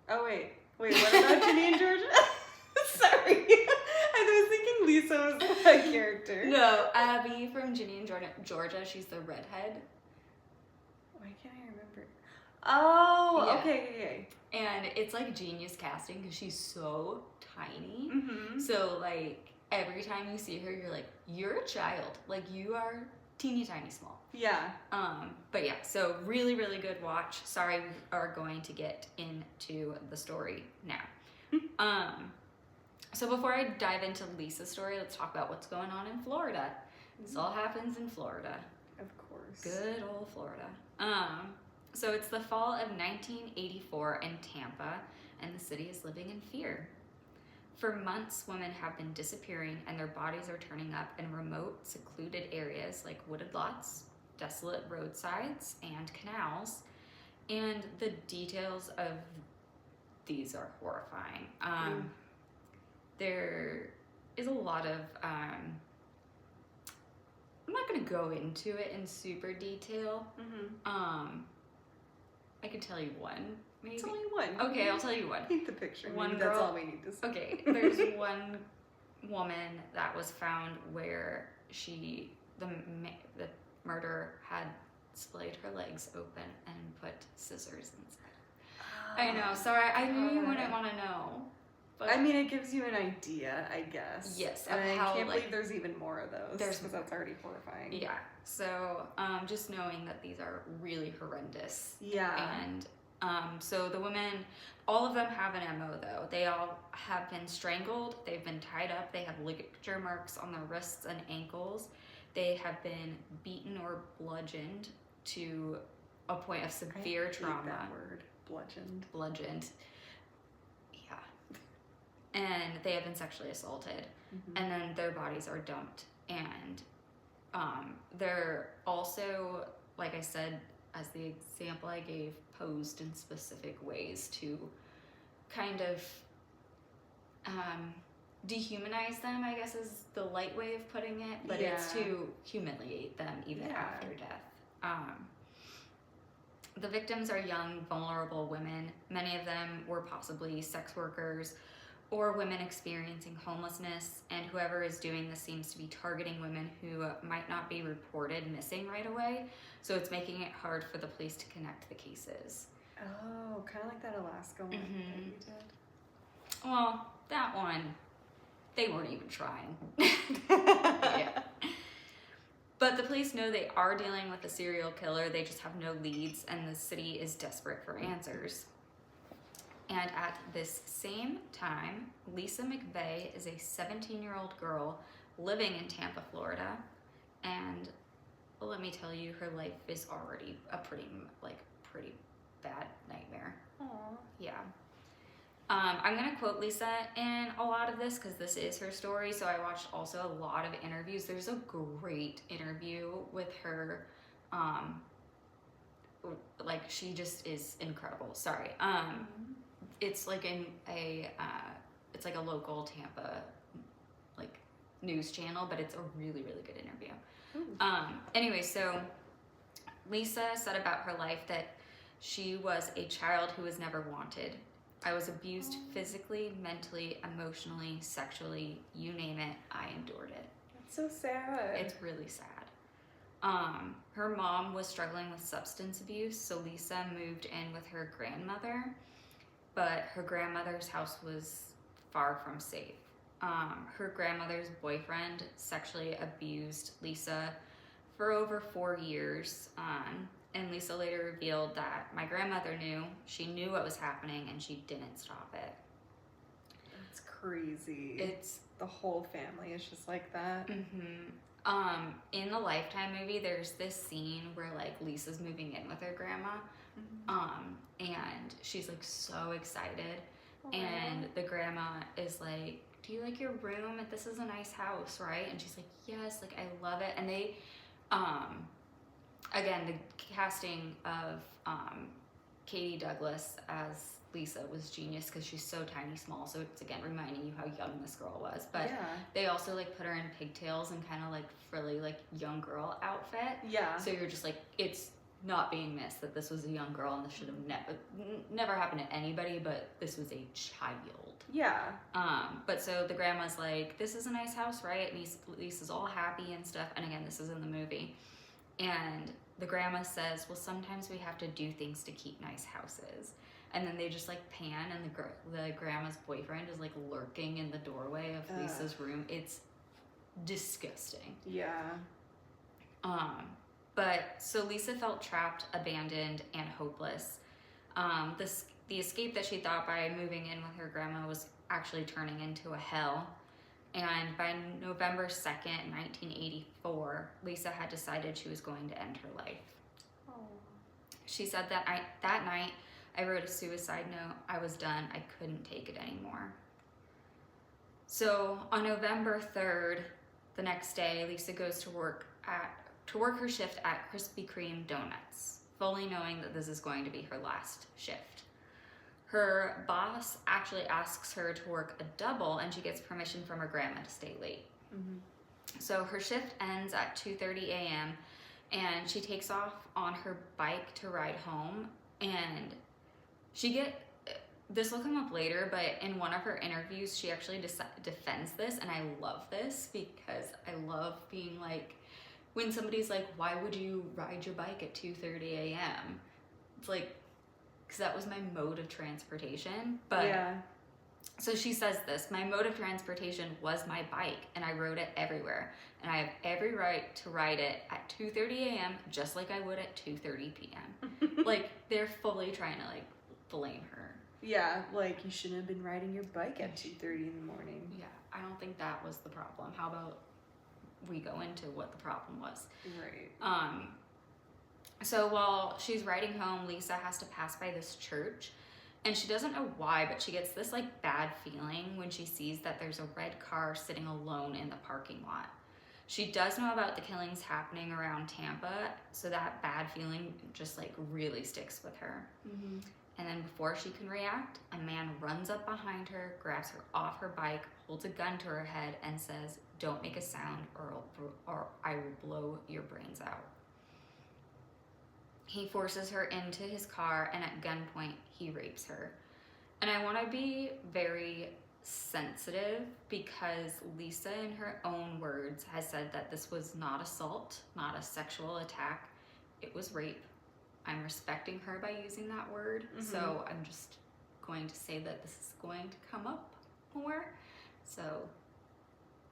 Oh, wait, what about Ginny and Georgia? Sorry. I was thinking Lisa was a character. No, Abby from Ginny and Georgia, she's the redhead. Why can't I remember? Oh, Yeah. okay. And it's like genius casting because she's so tiny. Mm-hmm. So like every time you see her, you're like, you're a child. Like you are teeny tiny small. Yeah. But yeah, so really, really good watch. Sorry, we are going to get into the story now. So before I dive into Lisa's story, let's talk about what's going on in Florida. This all happens in Florida. Of course. Good old Florida. So it's the fall of 1984 in Tampa, and the city is living in fear. For months, women have been disappearing, and their bodies are turning up in remote, secluded areas like wooded lots, desolate roadsides, and canals. And the details of these are horrifying. There is a lot of I'm not going to go into it in super detail. Mm-hmm. I can tell you one, maybe. It's only one. Okay, I'll tell you one. Paint the picture. One Maybe girl. That's all we need to see. Okay, there's one woman that was found where the murderer had splayed her legs open and put scissors inside. I know. Sorry, I knew you wouldn't want to know. But I mean, it gives you an idea, I guess. Yes, And of I how, can't like, believe there's even more of those. there's because that's already horrifying. yeah. So just knowing that these are really horrendous. Yeah. And so the women, all of them have an MO though. They all have been strangled, they've been tied up, they have ligature marks on their wrists and ankles. They have been beaten or bludgeoned to a point of severe trauma. I hate that word, bludgeoned. Bludgeoned. Yeah. And they have been sexually assaulted. Mm-hmm. And then their bodies are dumped. And they're also, like I said, as the example I gave, posed in specific ways to kind of dehumanize them, I guess is the light way of putting it, but it's to humiliate them even after death. The victims are young, vulnerable women. Many of them were possibly sex workers or women experiencing homelessness, and whoever is doing this seems to be targeting women who might not be reported missing right away, so it's making it hard for the police to connect the cases. Oh, kind of like that Alaska one that you did. Well, that one, they weren't even trying. Yeah. But the police know they are dealing with a serial killer, they just have no leads, and the city is desperate for answers. And at this same time, Lisa McVey is a 17-year-old girl living in Tampa, Florida. And let me tell you, her life is already a pretty bad nightmare. Aww. Yeah. I'm going to quote Lisa in a lot of this because this is her story. So I watched also a lot of interviews. There's a great interview with her. Like, she just is incredible. Sorry. It's like it's like a local Tampa like news channel, but it's a really, really good interview. Anyway, so Lisa said about her life that she was a child who was never wanted. I was abused physically, mentally, emotionally, sexually, you name it, I endured it. That's so sad. It's really sad. Her mom was struggling with substance abuse, so Lisa moved in with her grandmother, but her grandmother's house was far from safe. Her grandmother's boyfriend sexually abused Lisa for over 4 years, and Lisa later revealed that my grandmother knew, she knew what was happening, and she didn't stop it. That's crazy. It's the whole family is just like that. In the Lifetime movie, there's this scene where like Lisa's moving in with her grandma, and she's like so excited, and the grandma is like, "Do you like your room? This is a nice house, right?" And she's like, "Yes, like I love it." And they, again, the casting of Katie Douglas as Lisa was genius because she's so tiny small, so it's again reminding you how young this girl was. But they also like put her in pigtails and kind of like frilly like young girl outfit, so you're just like, it's not being missed that this was a young girl and this should have never happened to anybody, but this was a child. But so the grandma's like, "This is a nice house, right?" And Lisa's all happy and stuff, and again, this is in the movie, and the grandma says, "Well, sometimes we have to do things to keep nice houses." And then they just like pan, and the grandma's boyfriend is like lurking in the doorway of Lisa's room. It's disgusting. But so Lisa felt trapped, abandoned, and hopeless. The escape that she thought by moving in with her grandma was actually turning into a hell. And by November 2nd, 1984, Lisa had decided she was going to end her life. She said that night, "I wrote a suicide note. I was done. I couldn't take it anymore." So on November 3rd, the next day, Lisa goes to work her shift at Krispy Kreme Donuts, fully knowing that this is going to be her last shift. Her boss actually asks her to work a double, and she gets permission from her grandma to stay late. So her shift ends at 2:30 a.m. and she takes off on her bike to ride home, and this will come up later, but in one of her interviews, she actually defends this, and I love this because I love being like, when somebody's like, "Why would you ride your bike at 2:30 a.m.?" It's like, because that was my mode of transportation. But so she says this: "My mode of transportation was my bike, and I rode it everywhere, and I have every right to ride it at 2:30 a.m. just like I would at 2:30 p.m. Like, they're fully trying to like blame her. Like, you shouldn't have been riding your bike at 2:30 in the morning. I don't think that was the problem. How about we go into what the problem was? Right. So while she's riding home, Lisa has to pass by this church, and she doesn't know why, but she gets this like bad feeling when she sees that there's a red car sitting alone in the parking lot. She does know about the killings happening around Tampa, so that bad feeling just like really sticks with her. And then before she can react, a man runs up behind her, grabs her off her bike, holds a gun to her head, and says, "Don't make a sound or I will blow your brains out." He forces her into his car, and at gunpoint, he rapes her. And I want to be very sensitive because Lisa, in her own words, has said that this was not assault, not a sexual attack. It was rape. I'm respecting her by using that word, so I'm just going to say that this is going to come up more. So,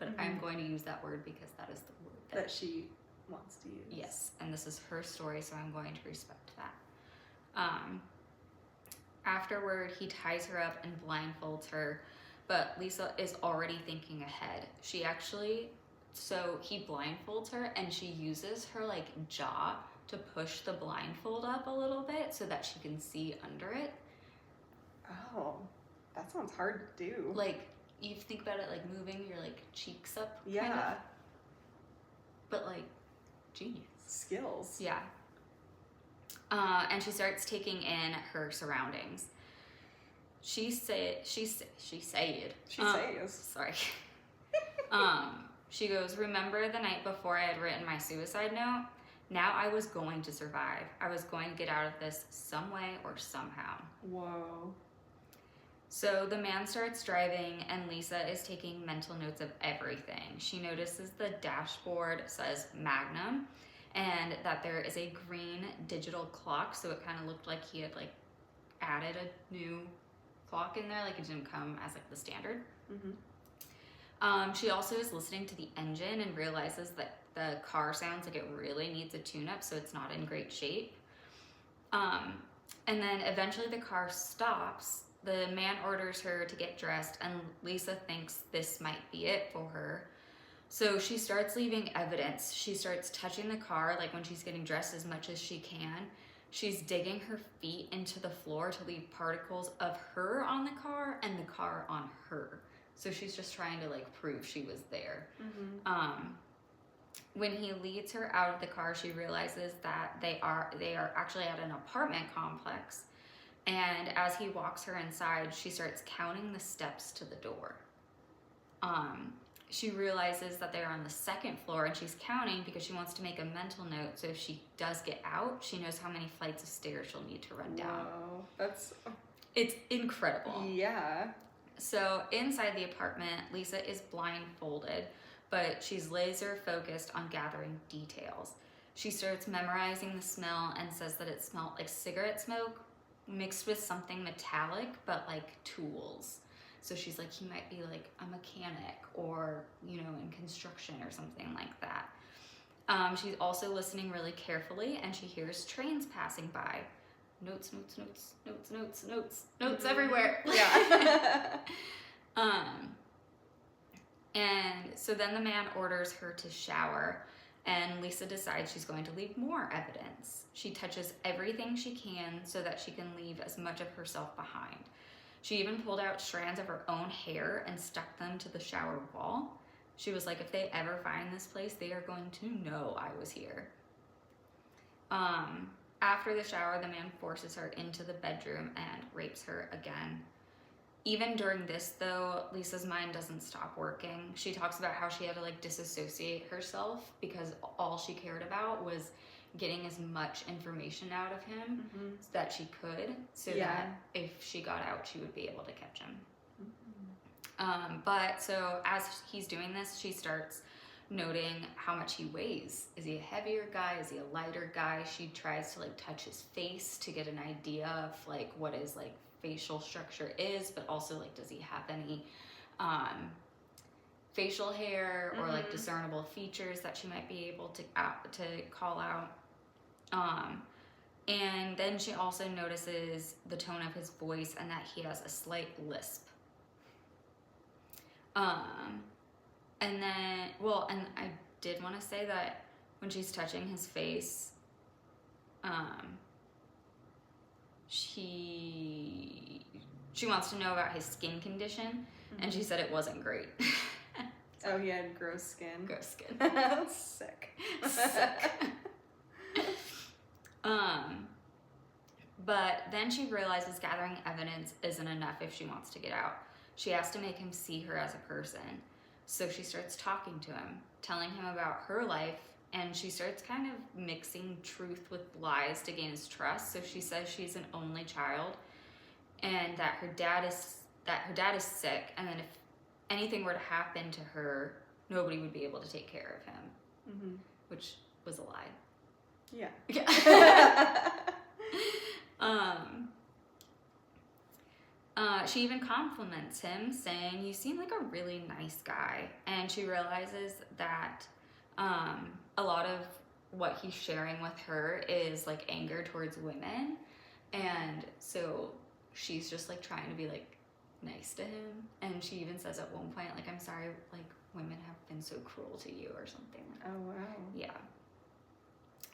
but I'm going to use that word because that is the word that she wants to use. Yes, and this is her story, so I'm going to respect that. Afterward, he ties her up and blindfolds her, but Lisa is already thinking ahead. So he blindfolds her, and she uses her like jaw to push the blindfold up a little bit so that she can see under it. Oh, that sounds hard to do. Like, you think about it, like moving your like cheeks up, kind of. But like, genius skills. And she starts taking in her surroundings. She goes, "Remember the night before I had written my suicide note? Now I was going to survive. I was going to get out of this some way or somehow." Whoa. So the man starts driving, and Lisa is taking mental notes of everything. She notices the dashboard says Magnum, and that there is a green digital clock, so it kind of looked like he had like added a new clock in there, like it didn't come as like the standard. She also is listening to the engine and realizes that the car sounds like it really needs a tune-up, so it's not in great shape. And then eventually the car stops. The man orders her to get dressed, and Lisa thinks this might be it for her. So she starts leaving evidence. She starts touching the car, like when she's getting dressed, as much as she can. She's digging her feet into the floor to leave particles of her on the car and the car on her. So she's just trying to like prove she was there. When he leads her out of the car, she realizes that they are actually at an apartment complex. And as he walks her inside, she starts counting the steps to the door. She realizes that they're on the 2nd floor, and she's counting because she wants to make a mental note. So if she does get out, she knows how many flights of stairs she'll need to run down. Wow, it's incredible. Yeah. So inside the apartment, Lisa is blindfolded, but she's laser focused on gathering details. She starts memorizing the smell and says that it smelled like cigarette smoke mixed with something metallic, but like tools. So she's like, he might be like a mechanic or, you know, in construction or something like that. She's also listening really carefully, and she hears trains passing by. Notes everywhere. Yeah. And so then the man orders her to shower, and Lisa decides she's going to leave more evidence. She touches everything she can so that she can leave as much of herself behind. She even pulled out strands of her own hair and stuck them to the shower wall. She was like, if they ever find this place, they are going to know I was here. After the shower, the man forces her into the bedroom and rapes her again. Even during this, though, Lisa's mind doesn't stop working. She talks about how she had to like disassociate herself because all she cared about was getting as much information out of him that she could, so that if she got out, she would be able to catch him. But so as he's doing this, she starts noting how much he weighs. Is he a heavier guy? Is he a lighter guy? She tries to like touch his face to get an idea of like what his like facial structure is, but also like does he have any facial hair or like discernible features that she might be able to call out. And then she also notices the tone of his voice and that he has a slight lisp. And then, well, and I did want to say that when she's touching his face, she wants to know about his skin condition, and she said it wasn't great. Oh, he had gross skin. Gross skin. Sick. Sick. But then she realizes gathering evidence isn't enough if she wants to get out. She has to make him see her as a person. So she starts talking to him, telling him about her life, and she starts kind of mixing truth with lies to gain his trust. So she says she's an only child, and that her dad is sick, and then if anything were to happen to her, nobody would be able to take care of him, which was a lie. Yeah. She even compliments him, saying, you seem like a really nice guy. And she realizes that a lot of what he's sharing with her is like anger towards women. And so she's just like trying to be like nice to him. And she even says at one point, like, I'm sorry, like women have been so cruel to you or something. Oh, wow. Yeah.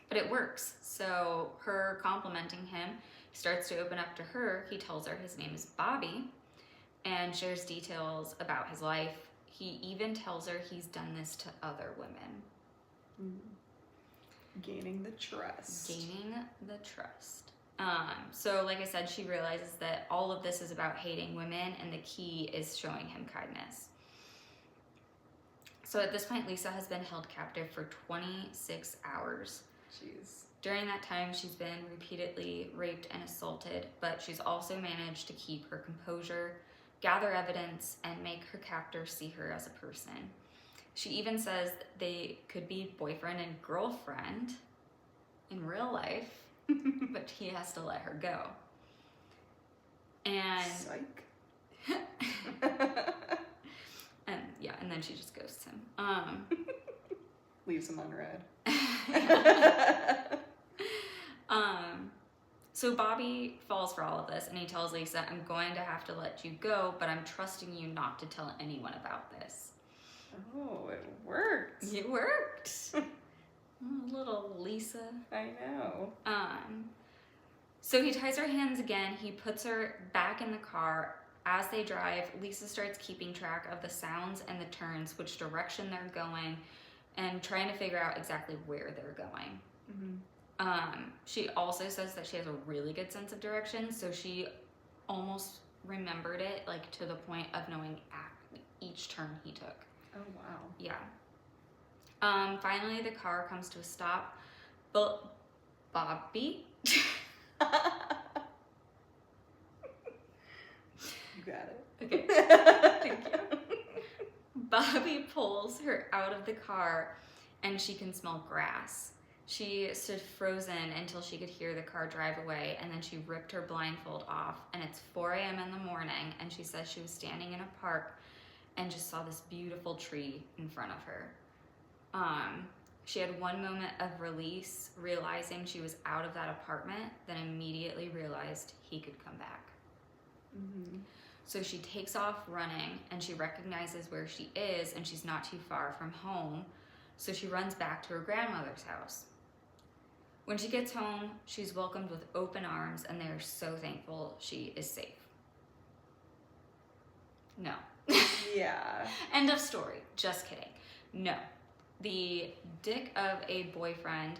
But it works. So her complimenting him, he starts to open up to her. He tells her his name is Bobby and shares details about his life. He even tells her he's done this to other women. Gaining the trust. So like I said, she realizes that all of this is about hating women, and the key is showing him kindness. So at this point, Lisa has been held captive for 26 hours. Jeez. During that time, she's been repeatedly raped and assaulted, but she's also managed to keep her composure, gather evidence, and make her captor see her as a person. She even says they could be boyfriend and girlfriend in real life, but he has to let her go. And Psych. and then she just ghosts him. Leaves him unread. So Bobby falls for all of this, and he tells Lisa, I'm going to have to let you go, but I'm trusting you not to tell anyone about this. Oh, it worked. It worked. Little Lisa. I know. So he ties her hands again. He puts her back in the car. As they drive, Lisa starts keeping track of the sounds and the turns, which direction they're going, and trying to figure out exactly where they're going. She also says that she has a really good sense of direction, so she almost remembered it, like to the point of knowing each turn he took. Oh, wow. Yeah. Finally, the car comes to a stop. Bobby. You got it. Okay. Thank you. Bobby pulls her out of the car, and she can smell grass. She stood frozen until she could hear the car drive away, and then she ripped her blindfold off, and it's 4 a.m. in the morning, and she says she was standing in a park and just saw this beautiful tree in front of her. She had one moment of release, realizing she was out of that apartment, then immediately realized he could come back. So she takes off running, and she recognizes where she is, and she's not too far from home, so she runs back to her grandmother's house. When she gets home, she's welcomed with open arms, and they are so thankful she is safe. No. Yeah. End of story. Just kidding. No. The dick of a boyfriend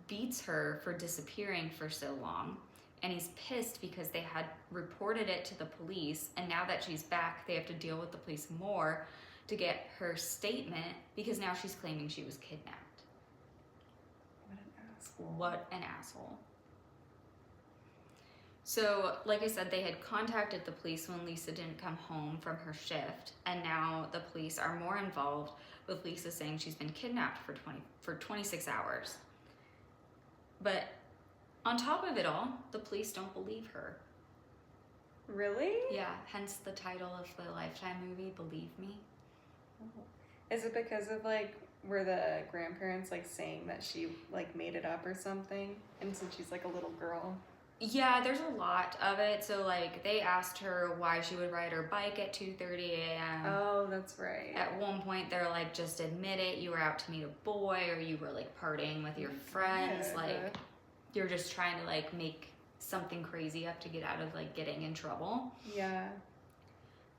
beats her for disappearing for so long, and he's pissed because they had reported it to the police, and now that she's back, they have to deal with the police more to get her statement because now she's claiming she was kidnapped. What an asshole. So, like I said, they had contacted the police when Lisa didn't come home from her shift, and now the police are more involved with Lisa saying she's been kidnapped for 26 hours. But on top of it all, the police don't believe her. Really? Yeah, hence the title of the Lifetime movie, Believe Me. Is it because of, like, were the grandparents, like, saying that she, like, made it up or something? And since she's, like, a little girl? Yeah, there's a lot of it. So, like, they asked her why she would ride her bike at 2:30 a.m. Oh, that's right. At one point, they're like, just admit it. You were out to meet a boy, or you were, like, partying with your friends. Yeah. Like, you're just trying to, like, make something crazy up to get out of, like, getting in trouble. Yeah.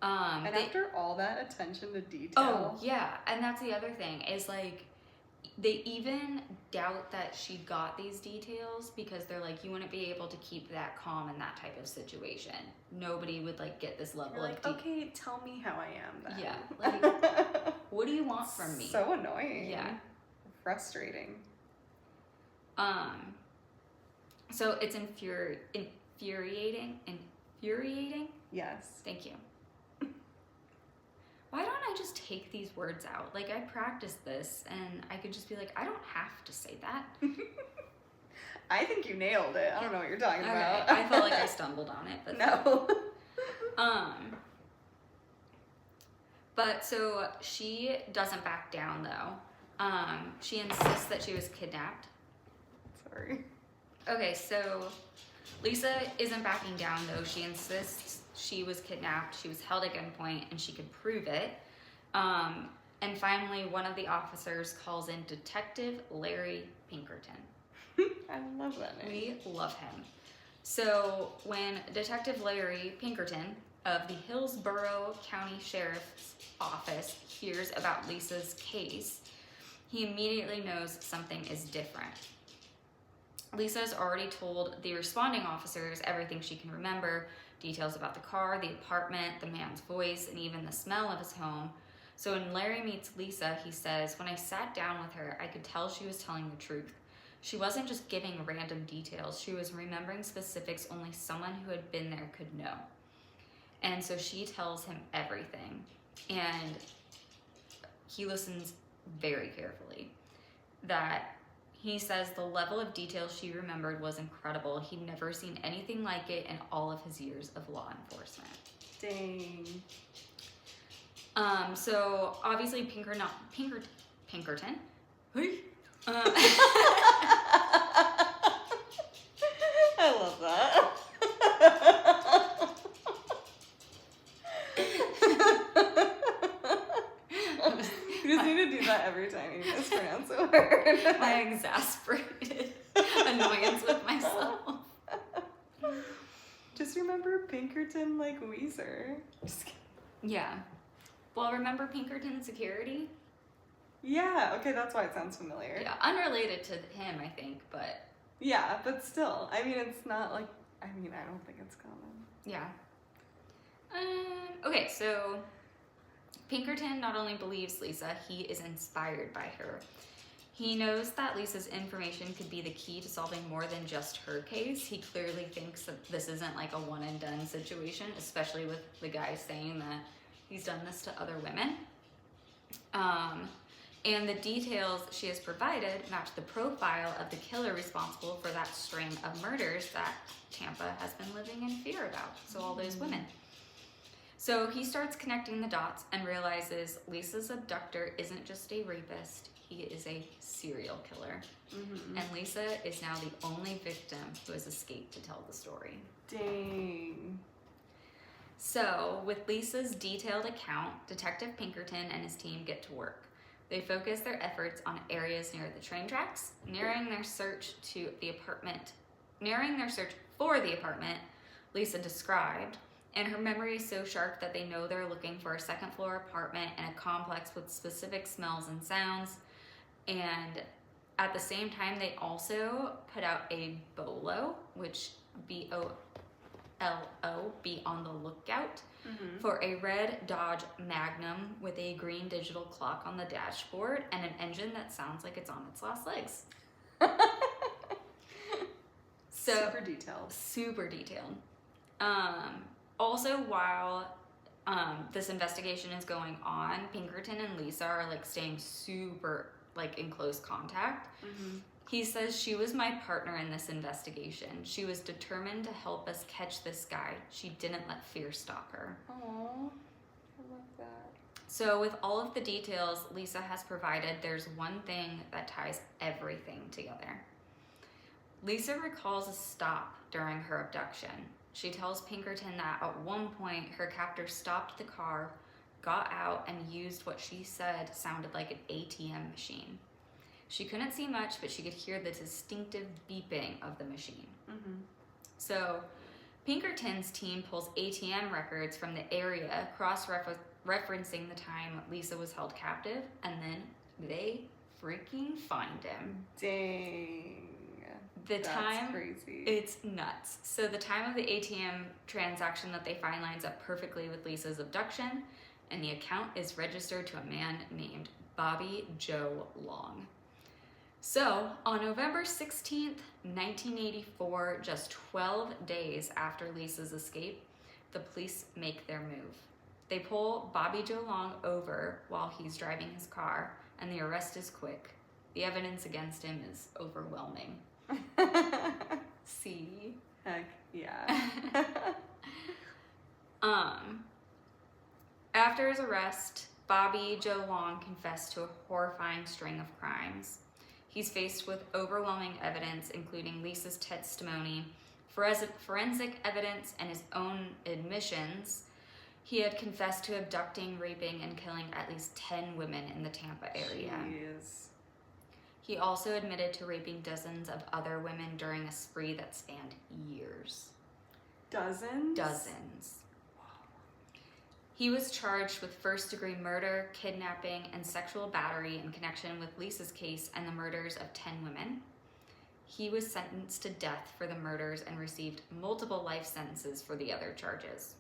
And after all that attention to detail. Oh, yeah. And that's the other thing is, like, they even doubt that she got these details because they're like, you wouldn't be able to keep that calm in that type of situation. Nobody would, like, get this level You're of like, okay, tell me how I am then. Yeah. Like, what do you want from me? So annoying. Yeah. Frustrating. So it's infuriating. Yes. Thank you. Why don't I just take these words out? Like, I practiced this, and I could just be like, I don't have to say that. I think you nailed it. I don't know what you're talking about. I felt like I stumbled on it, but no. But so she doesn't back down though. She insists that she was kidnapped. Sorry. Okay, so Lisa isn't backing down though. She insists she was kidnapped, she was held at gunpoint, and she could prove it. And finally, one of the officers calls in Detective Larry Pinkerton. I love that name. We love him. So when Detective Larry Pinkerton of the Hillsborough County Sheriff's Office hears about Lisa's case, he immediately knows something is different. Lisa's already told the responding officers everything she can remember, details about the car, the apartment, the man's voice, and even the smell of his home. So when Larry meets Lisa, he says, when I sat down with her, I could tell she was telling the truth. She wasn't just giving random details. She was remembering specifics only someone who had been there could know. And so she tells him everything. And he listens very carefully. That he says the level of detail she remembered was incredible. He'd never seen anything like it in all of his years of law enforcement. Dang. So obviously Pinkerton. I love that. gonna do that every time you mispronounce a word. My exasperated annoyance with myself. Just remember Pinkerton like Weezer. Just kidding. Yeah. Well, remember Pinkerton Security? Yeah, okay, that's why it sounds familiar. Yeah, unrelated to him, I think, but... Yeah, but still, I mean, it's not like, I don't think it's common. Yeah. Okay, so Pinkerton not only believes Lisa, he is inspired by her. He knows that Lisa's information could be the key to solving more than just her case. He clearly thinks that this isn't like a one and done situation, especially with the guy saying that he's done this to other women. And the details she has provided match the profile of the killer responsible for that string of murders that Tampa has been living in fear about. So all those women. So he starts connecting the dots and realizes Lisa's abductor isn't just a rapist, he is a serial killer. Mm-hmm. And Lisa is now the only victim who has escaped to tell the story. Dang. So, with Lisa's detailed account, Detective Pinkerton and his team get to work. They focus their efforts on areas near the train tracks, narrowing their search for the apartment Lisa described, and her memory is so sharp that they know they're looking for a second floor apartment in a complex with specific smells and sounds. And at the same time, they also put out a BOLO, which BOLO, be on the lookout, for a red Dodge Magnum with a green digital clock on the dashboard and an engine that sounds like it's on its last legs. So super detailed. Also, while this investigation is going on, Pinkerton and Lisa are like staying super like in close contact. He says, "She was my partner in this investigation. She was determined to help us catch this guy. She didn't let fear stop her." Aww, I love that. So with all of the details Lisa has provided, there's one thing that ties everything together. Lisa recalls a stop during her abduction. She tells Pinkerton that at one point her captor stopped the car, got out, and used what she said sounded like an ATM machine. She couldn't see much, but she could hear the distinctive beeping of the machine. So Pinkerton's team pulls ATM records from the area, cross-referencing the time Lisa was held captive, and then they freaking find him. Dang. That's crazy. It's nuts. So the time of the ATM transaction that they find lines up perfectly with Lisa's abduction, and the account is registered to a man named Bobby Joe Long. So, on November 16th, 1984, just 12 days after Lisa's escape, the police make their move. They pull Bobby Joe Long over while he's driving his car, and the arrest is quick. The evidence against him is overwhelming. See? Heck yeah. After his arrest, Bobby Joe Long confessed to a horrifying string of crimes. He's faced with overwhelming evidence, including Lisa's testimony, forensic evidence, and his own admissions. He had confessed to abducting, raping, and killing at least 10 women in the Tampa area. Jeez. He also admitted to raping dozens of other women during a spree that spanned years. Dozens? Dozens. He was charged with first-degree murder, kidnapping, and sexual battery in connection with Lisa's case and the murders of 10 women. He was sentenced to death for the murders and received multiple life sentences for the other charges.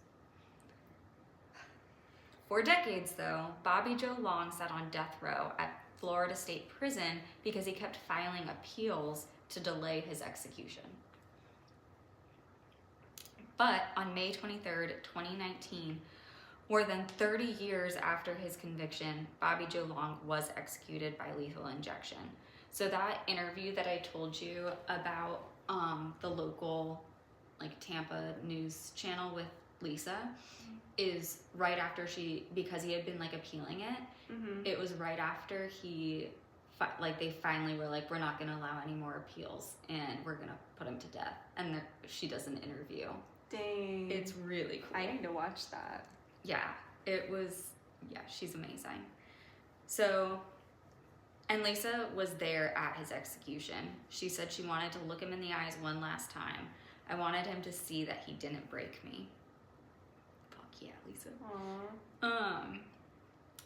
For decades, though, Bobby Joe Long sat on death row at Florida State Prison because he kept filing appeals to delay his execution. But on May 23rd, 2019, more than 30 years after his conviction, Bobby Joe Long was executed by lethal injection. So that interview that I told you about, the local Tampa news channel with Lisa, is right after because he had been appealing it. It was right after they finally were like, we're not going to allow any more appeals and we're going to put him to death. And she does an interview. Dang. It's really cool. I need to watch that. Yeah, she's amazing. So And Lisa was there at his execution. She said she wanted to look him in the eyes one last time. I wanted him to see that he didn't break me. Fuck yeah, Lisa. Aww.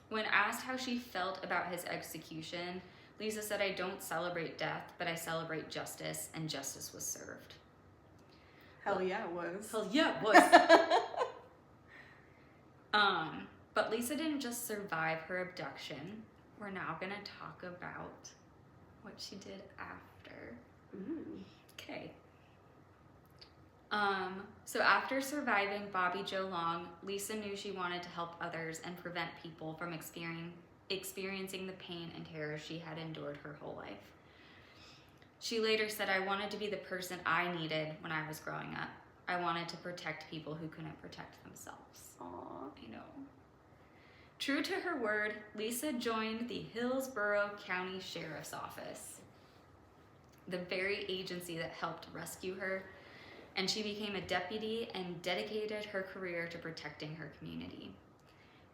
When asked how she felt about his execution, Lisa said, I don't celebrate death, but I celebrate justice, and justice was served. Hell yeah, it was. Hell yeah, it was. But Lisa didn't just survive her abduction. We're now going to talk about what she did after. Ooh. Okay. So after surviving Bobby Joe Long, Lisa knew she wanted to help others and prevent people from experiencing the pain and terror she had endured her whole life. She later said, I wanted to be the person I needed when I was growing up. I wanted to protect people who couldn't protect themselves. Aww. I know. True to her word, Lisa joined the Hillsborough County Sheriff's Office, the very agency that helped rescue her, and she became a deputy and dedicated her career to protecting her community.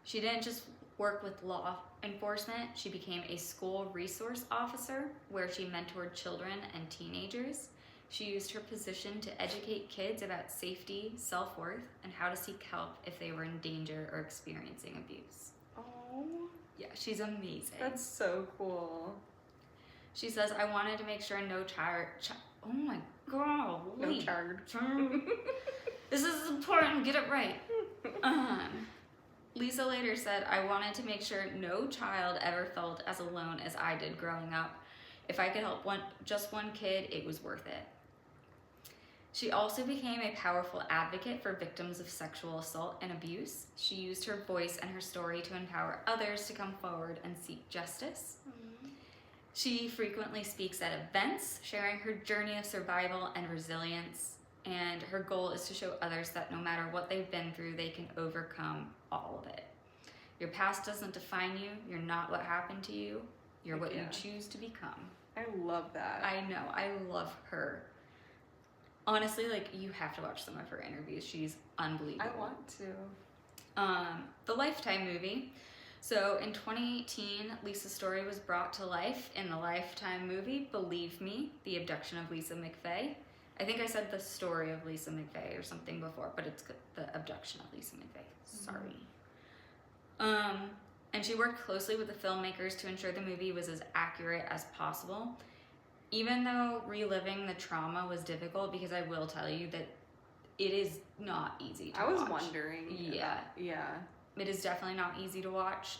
She didn't just work with law enforcement, she became a school resource officer where she mentored children and teenagers. She used her position to educate kids about safety, self-worth, and how to seek help if they were in danger or experiencing abuse. Oh. Yeah, she's amazing. That's so cool. She says, I wanted to make sure no child. Oh my god. No child. This is important. Get it right. Lisa later said, I wanted to make sure no child ever felt as alone as I did growing up. If I could help just one kid, it was worth it. She also became a powerful advocate for victims of sexual assault and abuse. She used her voice and her story to empower others to come forward and seek justice. Mm-hmm. She frequently speaks at events, sharing her journey of survival and resilience. And her goal is to show others that no matter what they've been through, they can overcome all of it. Your past doesn't define you. You're not what happened to you. You're what you choose to become. I love that. I know. I love her. Honestly, like, you have to watch some of her interviews. She's unbelievable. I want to. The Lifetime movie. So in 2018, Lisa's story was brought to life in the Lifetime movie, Believe Me, The Abduction of Lisa McVey. I think I said the story of Lisa McVey or something before, but it's the abduction of Lisa McVey. Sorry. And she worked closely with the filmmakers to ensure the movie was as accurate as possible. Even though reliving the trauma was difficult, because I will tell you that it is not easy to watch. I was wondering. Yeah. Yeah. It is definitely not easy to watch.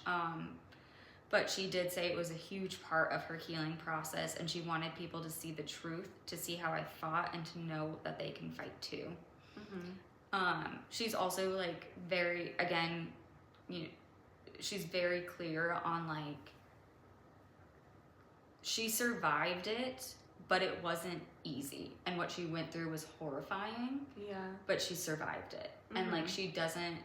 But she did say it was a huge part of her healing process, and she wanted people to see the truth, to see how I fought, and to know that they can fight too. Mm-hmm. She's also like very, again, she's very clear on like, she survived it, but it wasn't easy. And what she went through was horrifying. Yeah. But she survived it. Mm-hmm. And like, she doesn't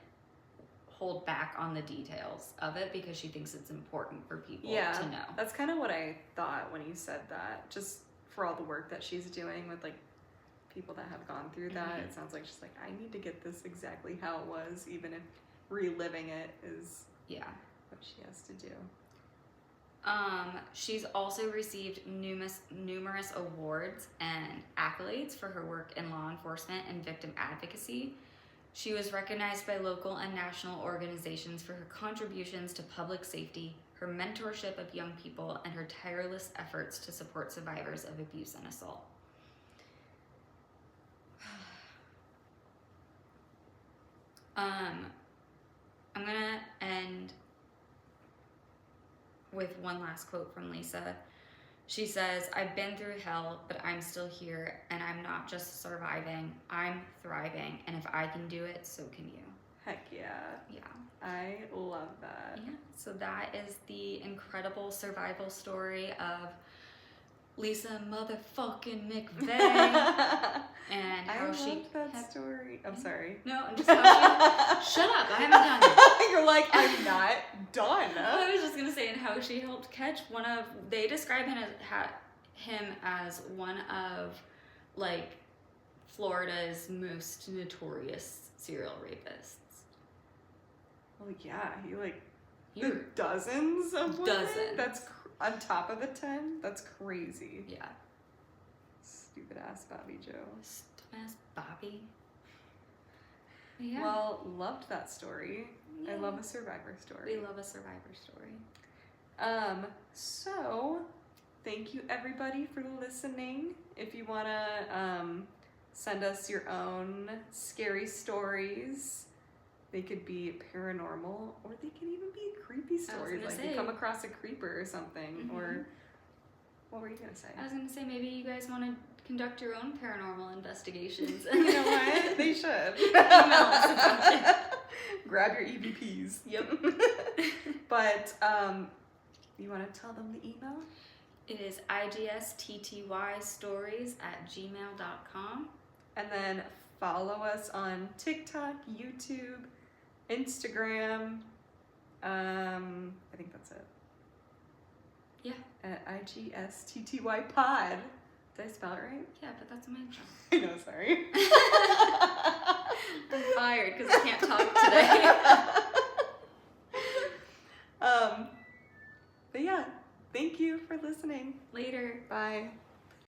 hold back on the details of it because she thinks it's important for people to know. That's kind of what I thought when you said that. Just for all the work that she's doing with like people that have gone through that, it sounds like she's like, I need to get this exactly how it was, even if reliving it is what she has to do. She's also received numerous awards and accolades for her work in law enforcement and victim advocacy. She was recognized by local and national organizations for her contributions to public safety, her mentorship of young people, and her tireless efforts to support survivors of abuse and assault. I'm gonna end with one last quote from Lisa. She says, I've been through hell, but I'm still here, and I'm not just surviving, I'm thriving, and if I can do it, so can you. Heck yeah. Yeah. I love that. Yeah, so that is the incredible survival story of Lisa motherfucking McVey. And how she loved that story. I'm sorry. No, I'm just shut up, I haven't done it. You're like, I'm not done. I was just gonna say, and how she helped catch they describe him as one of like Florida's most notorious serial rapists. Well, yeah, he like dozens of women. Dozens. That's On top of the 10? That's crazy. Yeah. Stupid ass Bobby Joe. Dumbass Bobby. Yeah. Well, loved that story. Yeah. I love a survivor story. We love a survivor story. So thank you everybody for listening. If you wanna send us your own scary stories, they could be paranormal or they could even be creepy stories. Like you come across a creeper or something, or what were you gonna say? I was gonna say maybe you guys want to conduct your own paranormal investigations. You know what? They should. Email us about it. Grab your EVPs. Yep. But you want to tell them the email? It is igsttystories@gmail.com. And then follow us on TikTok, YouTube, Instagram. I think that's it. Yeah. At IGSTTY Did I spell it right? Yeah, but that's my job. I know, sorry. I'm fired because I can't talk today. But yeah, thank you for listening. Later. Bye.